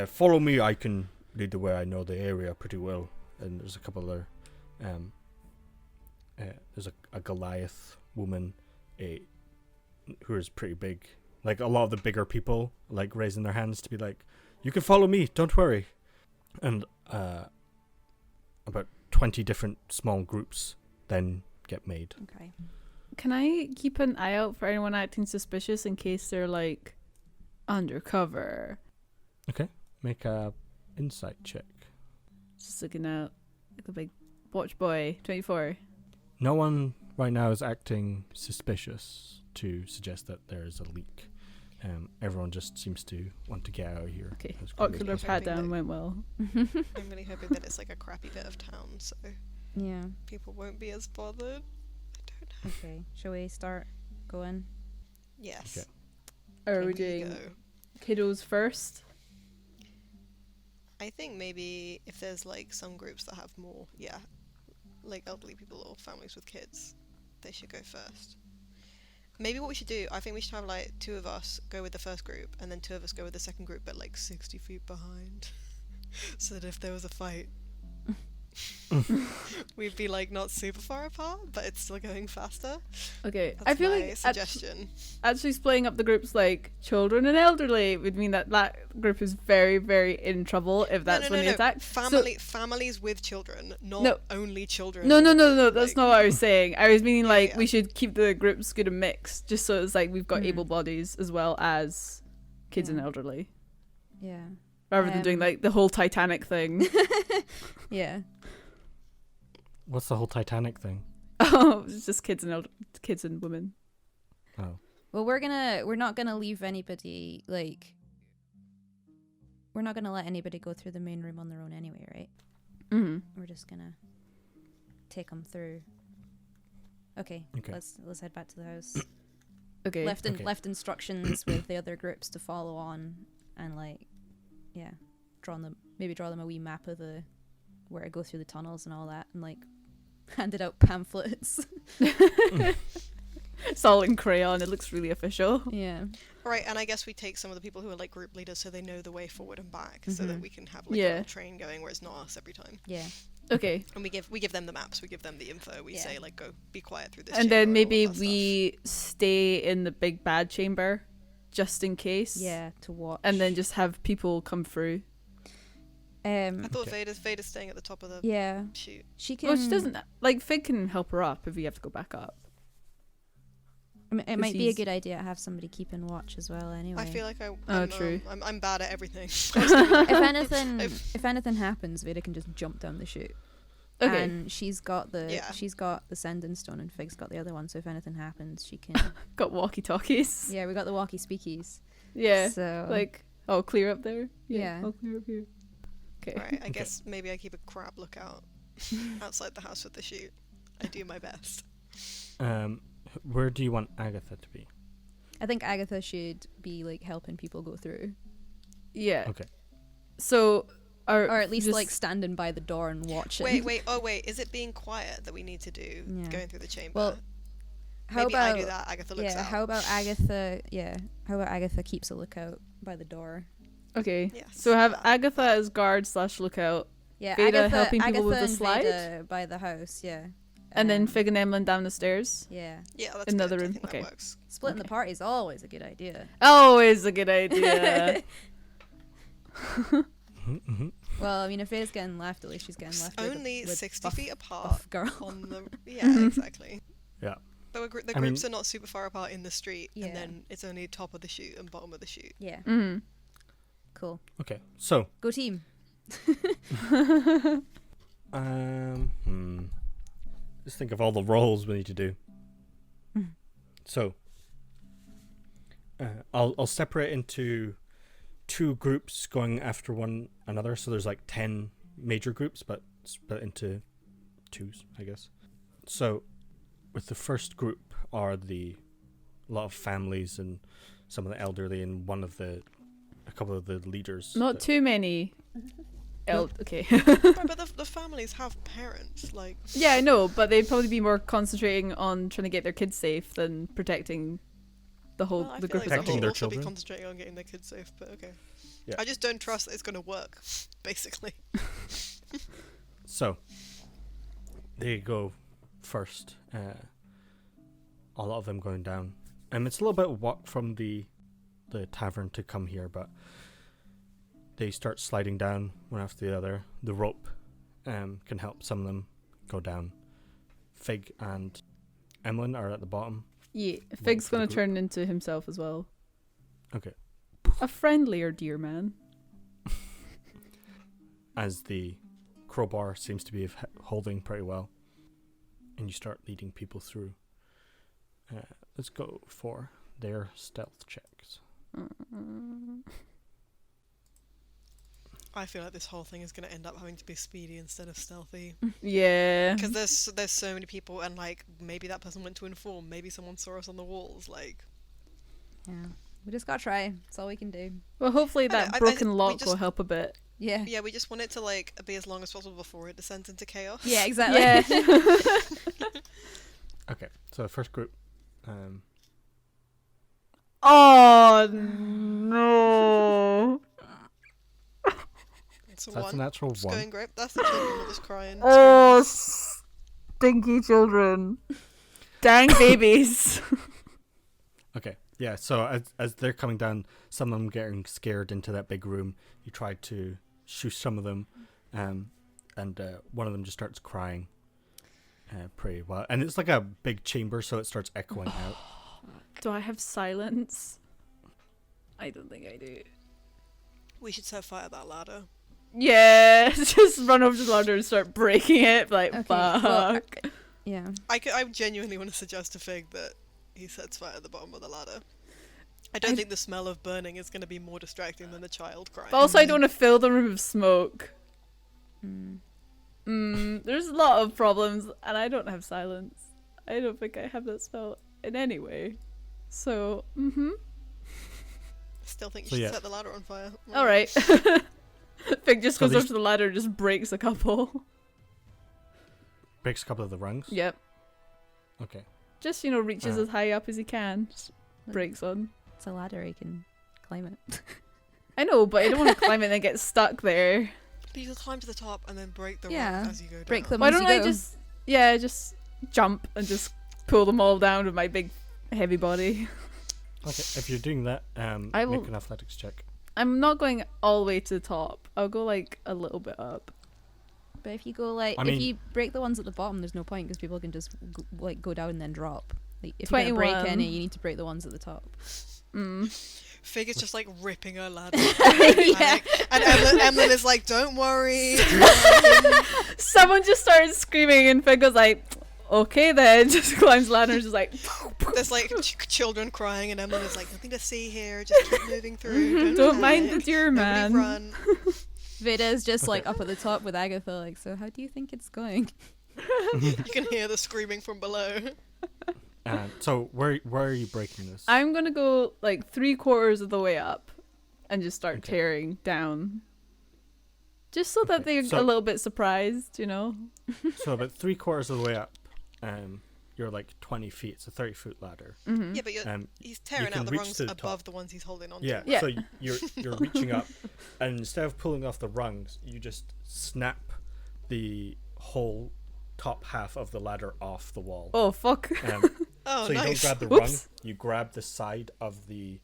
follow me, I can lead the way, I know the area pretty well. And there's a couple other, there's a Goliath woman, who is pretty big. Like a lot of the bigger people, like raising their hands to be like, you can follow me, don't worry. And about 20 different small groups then get made. okay. Can I keep an eye out for anyone acting suspicious in case they're like undercover? Make a insight check. Just looking out like a big watch boy. 24. No one right now is acting suspicious to suggest that there is a leak. Everyone just seems to want to get out of here. Okay. as quickly as Ocular possible. pat down went well. I'm really hoping that it's like a crappy bit of town, so Yeah. people won't be as bothered. I don't know. Okay. Shall we start going? Yes. Okay. Are Can we doing go? kiddos first? I think maybe if there's like some groups that have more, like elderly people or families with kids, they should go first. Maybe what we should do, I think we should have like 2 of us go with the first group and then 2 of us go with the second group, but like 60 feet behind. So that if there was a fight, we'd be like not super far apart, but it's still going faster. Okay. That's I feel my like suggestion. actually splitting up the groups like children and elderly would mean that group is very, very in trouble if that's when they attack. Families with children, not only children. No. That's like- not what I was saying. I was meaning like yeah. we should keep the groups good and mixed, just so it's like we've got Mm. able bodies as well as kids and Yeah. elderly, Yeah. rather than doing like the whole Titanic thing. Yeah. What's the whole Titanic thing? Oh, it's just kids and women. Oh. Well, we're not gonna leave anybody like. We're not gonna let anybody go through the main room on their own anyway, right? Mm-hmm. We're just gonna take them through. Okay. Okay. Let's head back to the house. Okay. Okay. Left instructions with the other groups to follow on, and like, yeah, draw them a wee map of where to go through the tunnels and all that, and like handed out pamphlets. It's all in crayon. It looks really official. Yeah. Right, and I guess we take some of the people who are like group leaders so they know the way forward and back, so that Mhm. we can have like a Yeah. little train going where it's not us every time. Yeah. Okay. And we give them the maps, we give them the info, we Yeah. say like go be quiet through this. And chamber then all maybe of that we stay in the big bad chamber just in case. Yeah. To watch. And then just have people come through. stuff. I thought Okay. Vader's staying at the top of the Yeah. chute. She can. Well, she doesn't like Fig can help her up if we have to go back up. I mean, it might be a she's- good idea to have somebody keeping watch as well. Anyway. I feel like true. I'm bad at everything. if anything happens, Veda can just jump down the chute. Okay. And she's got the Yeah. sending stone, and Fig's got the other one. So if anything happens, she can. Got walkie talkies. Yeah, we got the walkie speakies. Yeah. So Like, oh, clear up there. Yeah. I'll clear up here. Okay. Right, I guess maybe I keep a crab lookout outside the house with the chute. I do my best. Where do you want Agatha to be? I think Agatha should be like helping people go through, Yeah. Okay. So, or at least just- like standing by the door and watching. Wait, is it being quiet that we need to do Yeah. going through the chamber? Well, how maybe about I do that, Agatha looks yeah? out. How about Agatha? Yeah. How about Agatha keeps a lookout by the door? Okay. Yes. So have Yeah. Agatha as guard / lookout, Yeah, Veda helping people Agatha with the and slide? Veda by the house, yeah. And then Um, Fig and Emlyn down the stairs. Yeah. Yeah, that's In the good. other I room, think okay. that works. Splitting the Okay. party is always a good idea. Always a good idea. Mhm. Well, I mean, if Veda's getting left, at least she's getting left with Only with 60 buff- feet apart buff girl. on the. Yeah, exactly. Yeah. But the I mean- groups are not super far apart in the street, Yeah. and then it's only top of the chute and bottom of the chute. Yeah, Mm. cool. Okay. So, Go team. Just think of all the roles we need to do. Mm. So, I'll separate into 2 groups going after one another. So there's like 10 major groups, but split into 2s, I guess. So, with the first group are a lot of families and some of the elderly and a couple of the leaders. Not that- too many. Okay. Right, but the families have parents, like. Yeah, I know, but they'd probably be more concentrating on trying to get their kids safe than protecting the whole Well, I the feel group like as a Protecting whole. their also be children. concentrating on getting their kids safe, but okay. Yeah. I just don't trust that it's going to work, basically. So, they go first. A lot of them going down. It's a little bit of walk from the tavern to come here, but they start sliding down one after the other. The rope can help some of them go down. Fig and Emlyn are at the bottom. Yeah, Wait Fig's for the gonna group. turn into himself as well. Okay. A friendlier deer man. As the crowbar seems to be holding pretty well. And you start leading people through. Let's go for their stealth checks. I feel like this whole thing is going to end up having to be speedy instead of stealthy. Yeah. Because there's so many people, and like maybe that person went to inform, maybe someone saw us on the walls, like. Yeah, we just gotta try. That's all we can do. Well, hopefully that I broken we lock will just- help a bit. Yeah. Yeah, we just want it to like be as long as possible before it descends into chaos. Yeah, exactly. Yeah. Okay, so the first group. Oh no. So That's a one. natural It's 1. going great. That's the children that was crying. Oh, stinky children. Dang babies. Okay, yeah, so as they're coming down, some of them getting scared into that big room, you try to shush some of them, and one of them just starts crying pretty well. And it's like a big chamber, so it starts echoing out. Do I have silence? I don't think I do. We should set fire to that ladder. Yeah, just run over to the ladder and start breaking it. Like, Okay, fuck. well, Yeah. I genuinely want to suggest to Fig that he sets fire at the bottom of the ladder. I don't think the smell of burning is going to be more distracting than the child crying. But also, I don't want to fill the room with smoke. Mm. There's a lot of problems, and I don't have silence. I don't think I have that spell in any way. So, Still think you So should yeah. set the ladder on fire. Alright. Fig just So goes these- over to the ladder and just breaks a couple. Breaks a couple of the rungs. Yep. Okay. Just, reaches Uh. as high up as he can. Just breaks on. It's a ladder, you can climb it. I know, but I don't want to climb it and then get stuck there. But you can climb to the top and then break the Yeah, rung as you go down. break them. Why Once don't you I go. just jump and just pull them all down with my big heavy body? Okay, if you're doing that, I will- make an athletics check. I'm not going all the way to the top. I'll go like a little bit up. But if you go like, I if mean- you break the ones at the bottom, there's no point because people can just go down and then drop. Like, if you're gonna break 21. any, you need to break the ones at the top. Fig is just like ripping her ladder. Yeah. And Emlyn is like, don't worry. Someone just started screaming and Fig goes like, okay then, just climbs the ladder and is just like, There's like children crying and Emlyn is like, nothing to see here, just keep moving through. don't mind the panic, deer nobody man. run. Veda's just Okay. like up at the top with Agatha, like, so how do you think it's going? You can hear the screaming from below. So where are you breaking this? I'm gonna go like 3/4 of the way up and just start Okay. tearing down. Just so that Okay, they're so- a little bit surprised, So about 3/4 of the way up, you're like 20 feet. It's a 30-foot ladder. Mm-hmm. Yeah, but he's tearing can out the reach rungs to the above top. the ones he's holding on Yeah. to. Yeah. So you're reaching up, and instead of pulling off the rungs, you just snap the whole top half of the ladder off the wall. Oh fuck. Oh, So you don't nice. grab the Whoops. rung, you grab the side of the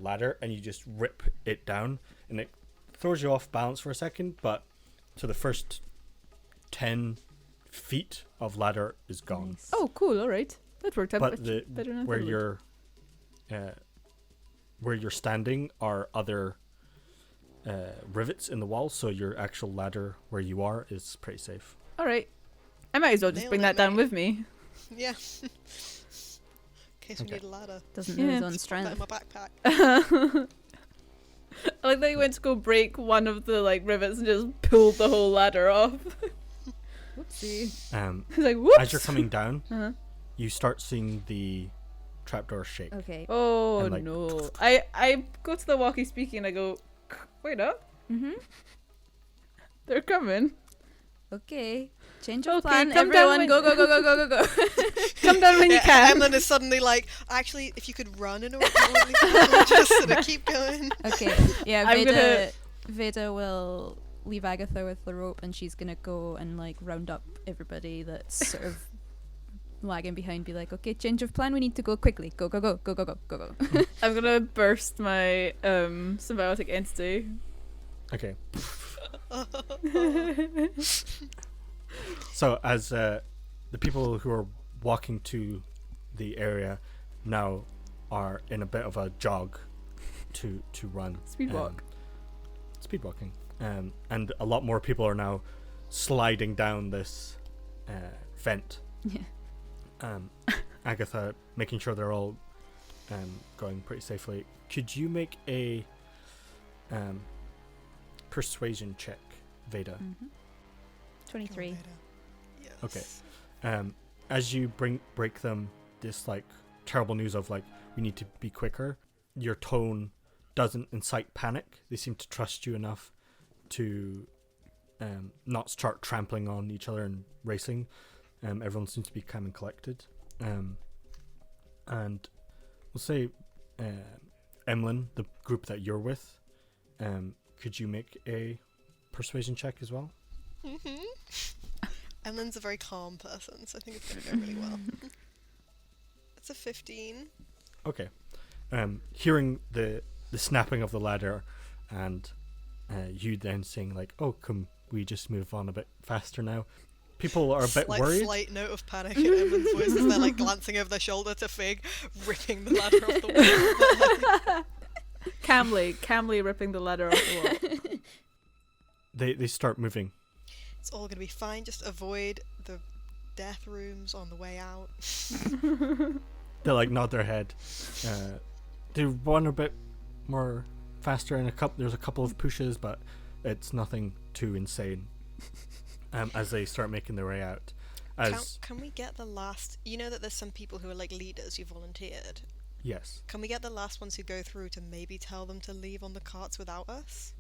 ladder, and you just rip it down, and it throws you off balance for a second, but to the first 10 feet of ladder is gone. Nice. Oh, cool. All right, that worked out But better than I where thought it would. where you're standing are other rivets in the wall, so your actual ladder where you are is pretty safe. All right, I might as well just Nailed bring it, that down mate. with me. Yeah. In case we Okay. need a ladder. Doesn't know his Yeah. own Put that in strength. my backpack. I like that he went to go break one of the like rivets and just pulled the whole ladder off. Whoopsie. He's like, whoops. As you're coming down, Uh-huh. you start seeing the trapdoor shake. Okay. Oh And, like, no! I go to the walkie-speakie and I go, wait up, Mm-hmm. they're coming. Okay. Change of Okay, plan. come down Everyone, when- go, go, go, go, go, go, go. Come down when you Yeah, can. and then it's suddenly like, actually, if you could run in a just sort of keep going. Okay. Yeah, I'm Veda will leave Agatha with the rope, and she's gonna go and like round up everybody that's sort of lagging behind. Be like, okay, change of plan. We need to go quickly. Go, go, go, go, go, go, go, go. I'm gonna burst my symbiotic entity. Okay. So as the people who are walking to the area now are in a bit of a jog to run. Speed walk. Speed walking. And a lot more people are now sliding down this vent. Yeah. Agatha making sure they're all going pretty safely. Could you make a persuasion check, Veda? Mm-hmm. 23. Yes. Okay. As you break them this like terrible news of like we need to be quicker, your tone doesn't incite panic. They seem to trust you enough to not start trampling on each other and racing. Everyone seems to be calm and collected. And we'll say Emlyn, the group that you're with, could you make a persuasion check as well? Mm-hmm. Emlyn's a very calm person, so I think it's going to go really well. It's a 15. Okay. Hearing the snapping of the ladder and you then saying like, oh, can we just move on a bit faster now? People are a bit worried. Slight note of panic in Emlyn's voice as they're like glancing over their shoulder to Fig, ripping the ladder off the wall. Camly ripping the ladder off the wall. They start moving. It's all going to be fine, just avoid the death rooms on the way out. They like nod their head. They run a bit more faster, and there's a couple of pushes, but it's nothing too insane. As they start making their way out, Can we get the last... You know that there's some people who are like leaders who volunteered. yes, Can we get the last ones who go through to maybe tell them to leave on the carts without us?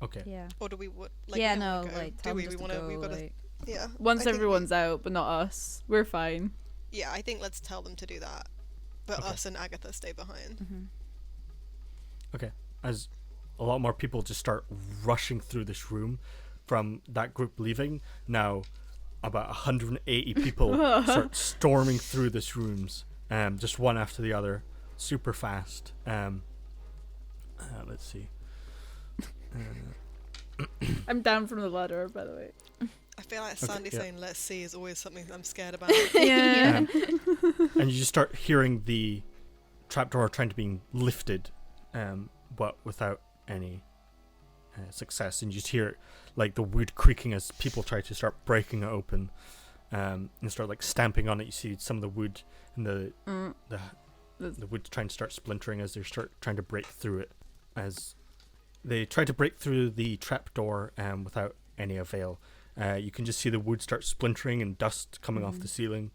okay, Yeah. Or do we... Yeah, we don't no, wanna go, like, do tell we? them We just want to to... go, We've got to... like, Yeah. Once I think everyone's out, but not us. We're fine. Yeah, I think let's tell them to do that. But Okay. us and Agatha stay behind. Mm-hmm. as a lot more people just start rushing through this room from that group leaving. Now, about 180 people start storming through this rooms, just one after the other, super fast. Let's see. I'm down from the ladder, by the way. I feel like Okay, Sandy yeah. saying "let's see" is always something I'm scared about. Yeah. And you just start hearing the trapdoor trying to be lifted, but without any success. And you just hear like the wood creaking as people try to start breaking it open, and start like stamping on it. You see some of the wood and the wood trying to start splintering as they start trying to break through it. As they try to break through the trapdoor, without any avail. You can just see the wood start splintering and dust coming off the ceiling,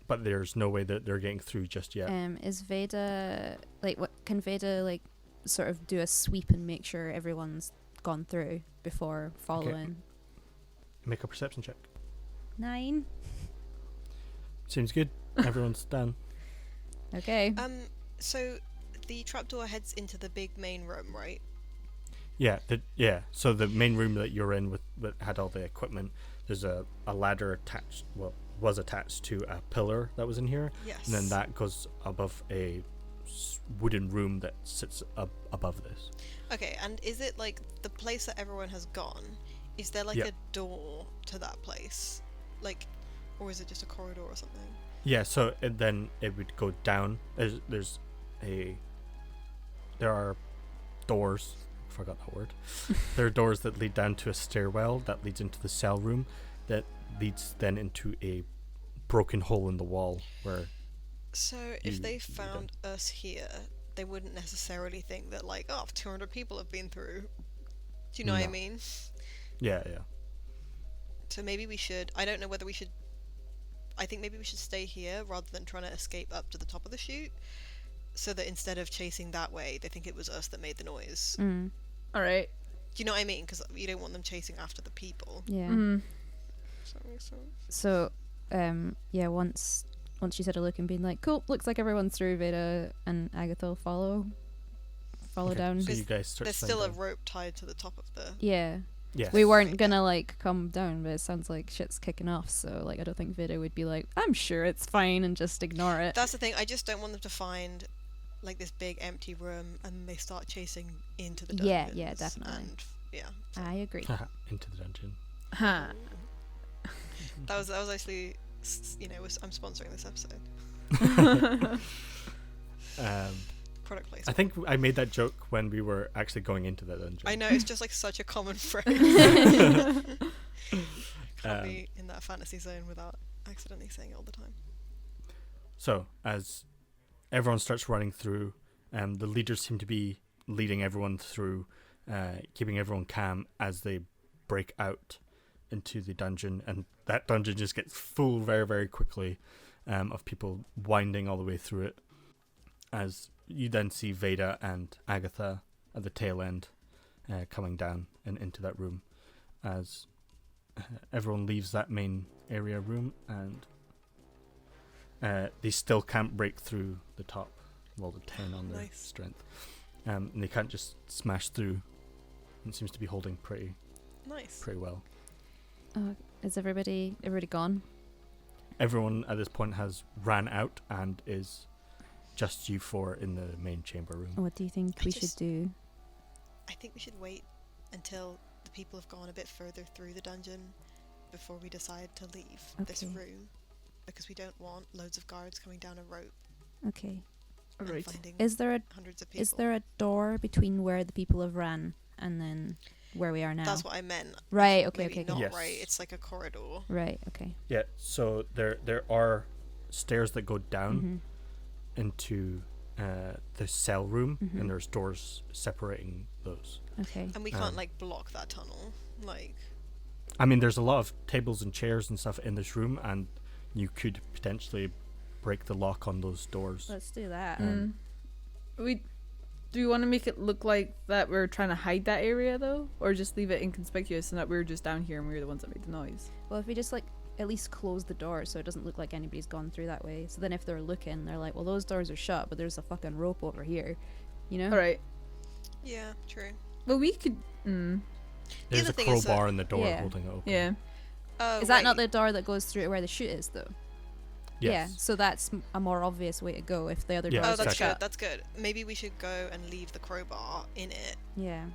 but there's no way that they're getting through just yet. Is Veda can Veda like sort of do a sweep and make sure everyone's gone through before following? Make a perception check. 9. Seems good. Everyone's done. Okay. So the trapdoor heads into the big main room, right? Yeah, so the main room that you're in that had all the equipment, there's a ladder attached, was attached to a pillar that was in here. Yes. And then that goes above a wooden room that sits above this. Okay, and is it like the place that everyone has gone? Is there like Yeah. a door to that place? Like, or is it just a corridor or something? Yeah, so then it would go down. There are doors. Forgot that word. There are doors that lead down to a stairwell that leads into the cell room, that leads then into a broken hole in the wall where. So if they found us here, they wouldn't necessarily think that like, oh, 200 people have been through. Do you know what I No. mean? Yeah. So maybe we should. I don't know whether we should. I think maybe we should stay here rather than trying to escape up to the top of the chute, so that instead of chasing that way, they think it was us that made the noise. All right. Do you know what I mean? Because you don't want them chasing after the people. Yeah. Does that make sense? So, yeah, once she's had a look and been like, cool, looks like everyone's through, Veda and Agatha will follow Okay, down. So you guys start There's sliding still a down. rope tied to the top of the. Yeah. Yes. We weren't gonna like come down, but it sounds like shit's kicking off, so like I don't think Veda would be like, I'm sure it's fine and just ignore it. That's the thing. I just don't want them to find like this big empty room and they start chasing into the dungeons. Yeah, definitely. And yeah, I agree. Into the dungeon. Huh. that was actually, I'm sponsoring this episode. Product placement. I think I made that joke when we were actually going into the dungeon. I know, it's just like such a common phrase. Can't be in that fantasy zone without accidentally saying it all the time. So, as everyone starts running through, the leaders seem to be leading everyone through, keeping everyone calm as they break out into the dungeon, and that dungeon just gets full very, very quickly of people winding all the way through it. As you then see Veda and Agatha at the tail end coming down and into that room, as everyone leaves that main area room, and they still can't break through the top. Well, the 10 on their Nice. strength, and they can't just smash through. It seems to be holding pretty Nice. well. Is everybody gone? Everyone at this point has ran out and is just you four in the main chamber room. What do you think I we just- should do? I think we should wait until the people have gone a bit further through the dungeon before we decide to leave this Okay. room, because we don't want loads of guards coming down a rope Okay. and Right. finding Is there hundreds of people. is there a door between where the people have ran and then where we are now? That's what I meant. Right. Okay. Maybe Okay. not Yes. right. It's like a corridor. Right. Okay. Yeah, so there are stairs that go down Mhm. into the cell room, Mhm. and there's doors separating those. Okay. And we can't like block that tunnel. Like, I mean, there's a lot of tables and chairs and stuff in this room, and you could potentially break the lock on those doors. Let's do that. Um, Do we want to make it look like that we're trying to hide that area though, or just leave it inconspicuous and that we're just down here and we're the ones that made the noise? Well, if we just like at least close the door so it doesn't look like anybody's gone through that way. So then if they're looking, they're like, well, those doors are shut, but there's a fucking rope over here. You know? All right. yeah, true. Well, we could. There's other a thing is crowbar in the door Yeah. holding it open. Yeah. Oh, Is that not wait. the door that goes through to where the chute is, though? Yeah. Yes. So that's a more obvious way to go if the other Yeah, doors Oh, that's are shut. good. That's good. Maybe we should go and leave the crowbar in it. Yeah.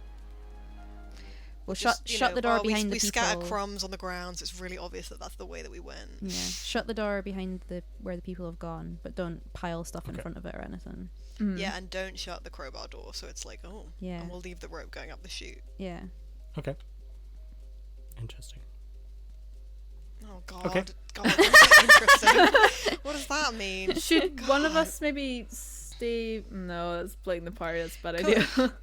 Well, Just, shut the door while behind we the scatter people. crumbs on the ground. So it's really obvious that that's the way that we went. Yeah. Shut the door behind where the people have gone, but don't pile stuff in Okay. front of it or anything. Yeah, and don't shut the crowbar door. So it's like, oh, Yeah. and we'll leave the rope going up the chute. Yeah. Okay. Interesting. Oh God, Okay. God, that's interesting. What does that mean? Should one of God. us maybe stay? No, that's playing the party. That's a bad Cool. idea.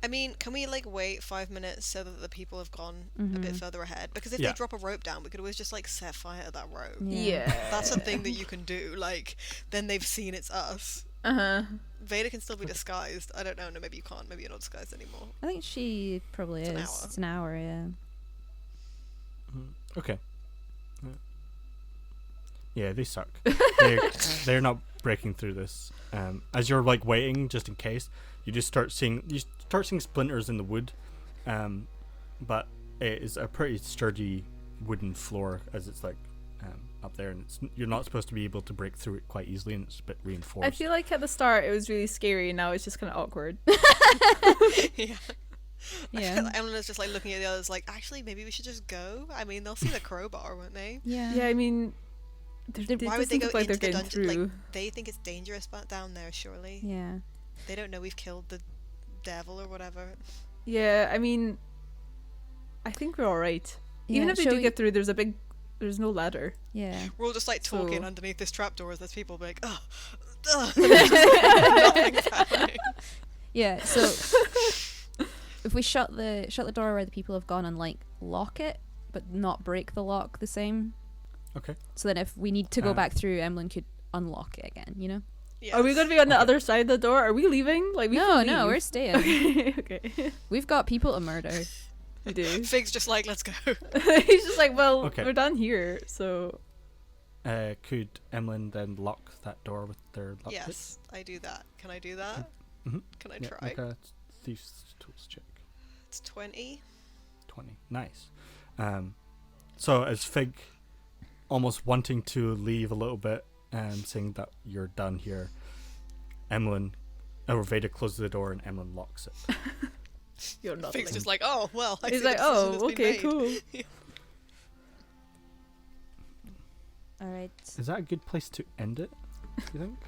I mean, can we like wait 5 minutes so that the people have gone a bit further ahead? Because if Yeah. they drop a rope down, we could always just like set fire to that rope. Yeah. That's a thing that you can do. Like, then they've seen it's us. Veda can still be disguised. I don't know. No, maybe you can't. Maybe you're not disguised anymore. I think she probably It's an is. hour. It's an hour, yeah. Okay. Yeah, they suck. They're not breaking through this. As you're like waiting, just in case, you start seeing splinters in the wood, but it is a pretty sturdy wooden floor as it's like up there, and you're not supposed to be able to break through it quite easily, and it's a bit reinforced. I feel like at the start it was really scary, and now it's just kind of awkward. Yeah. Yeah. Eleanor's just like looking at the others like, actually, maybe we should just go. I mean, they'll see the crowbar, won't they? Yeah. Yeah, I mean, Why would they go like into they're the getting dungeon? through. Like, they think it's dangerous down there, surely. Yeah. They don't know we've killed the devil or whatever. Yeah, I mean, I think we're all right. Even Yeah, if they shall do we- get through, there's no ladder. Yeah. We're all just like talking So- underneath this trapdoor as there's people be like, oh, nothing's happening. Yeah. So if we shut the door where the people have gone and like lock it, but not break the lock the same. Okay. So then if we need to go Uh, back through, Emlyn could unlock it again. You know. Yes. Are we going to be on the other side of the door? Are we leaving? Like, we No, can no, leave. we're staying. Okay. We've got people to murder. We do. Fig's just like, let's go. He's just like, well, Okay. we're done here, so... Could Emlyn then lock that door with their lock pick? Yes, I do that. Can I do that? Mhm. Can I Yeah, try? make a thieves tools check. It's 20. 20. Nice. So as Fig, almost wanting to leave a little bit and saying that you're done here, Veda closes the door and Emlyn locks it. You're not Fig's like- just like, oh, well, I He's see the like, decision oh, has been okay, made." cool. All right. Is that a good place to end it, do you think?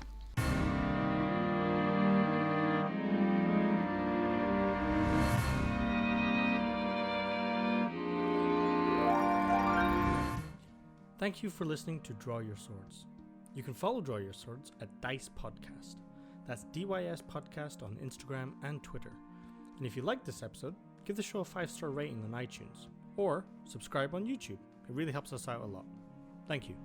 Thank you for listening to Draw Your Swords. You can follow Draw Your Swords at DYS Podcast. That's DYS Podcast on Instagram and Twitter. And if you liked this episode, give the show a 5-star rating on iTunes or subscribe on YouTube. It really helps us out a lot. Thank you.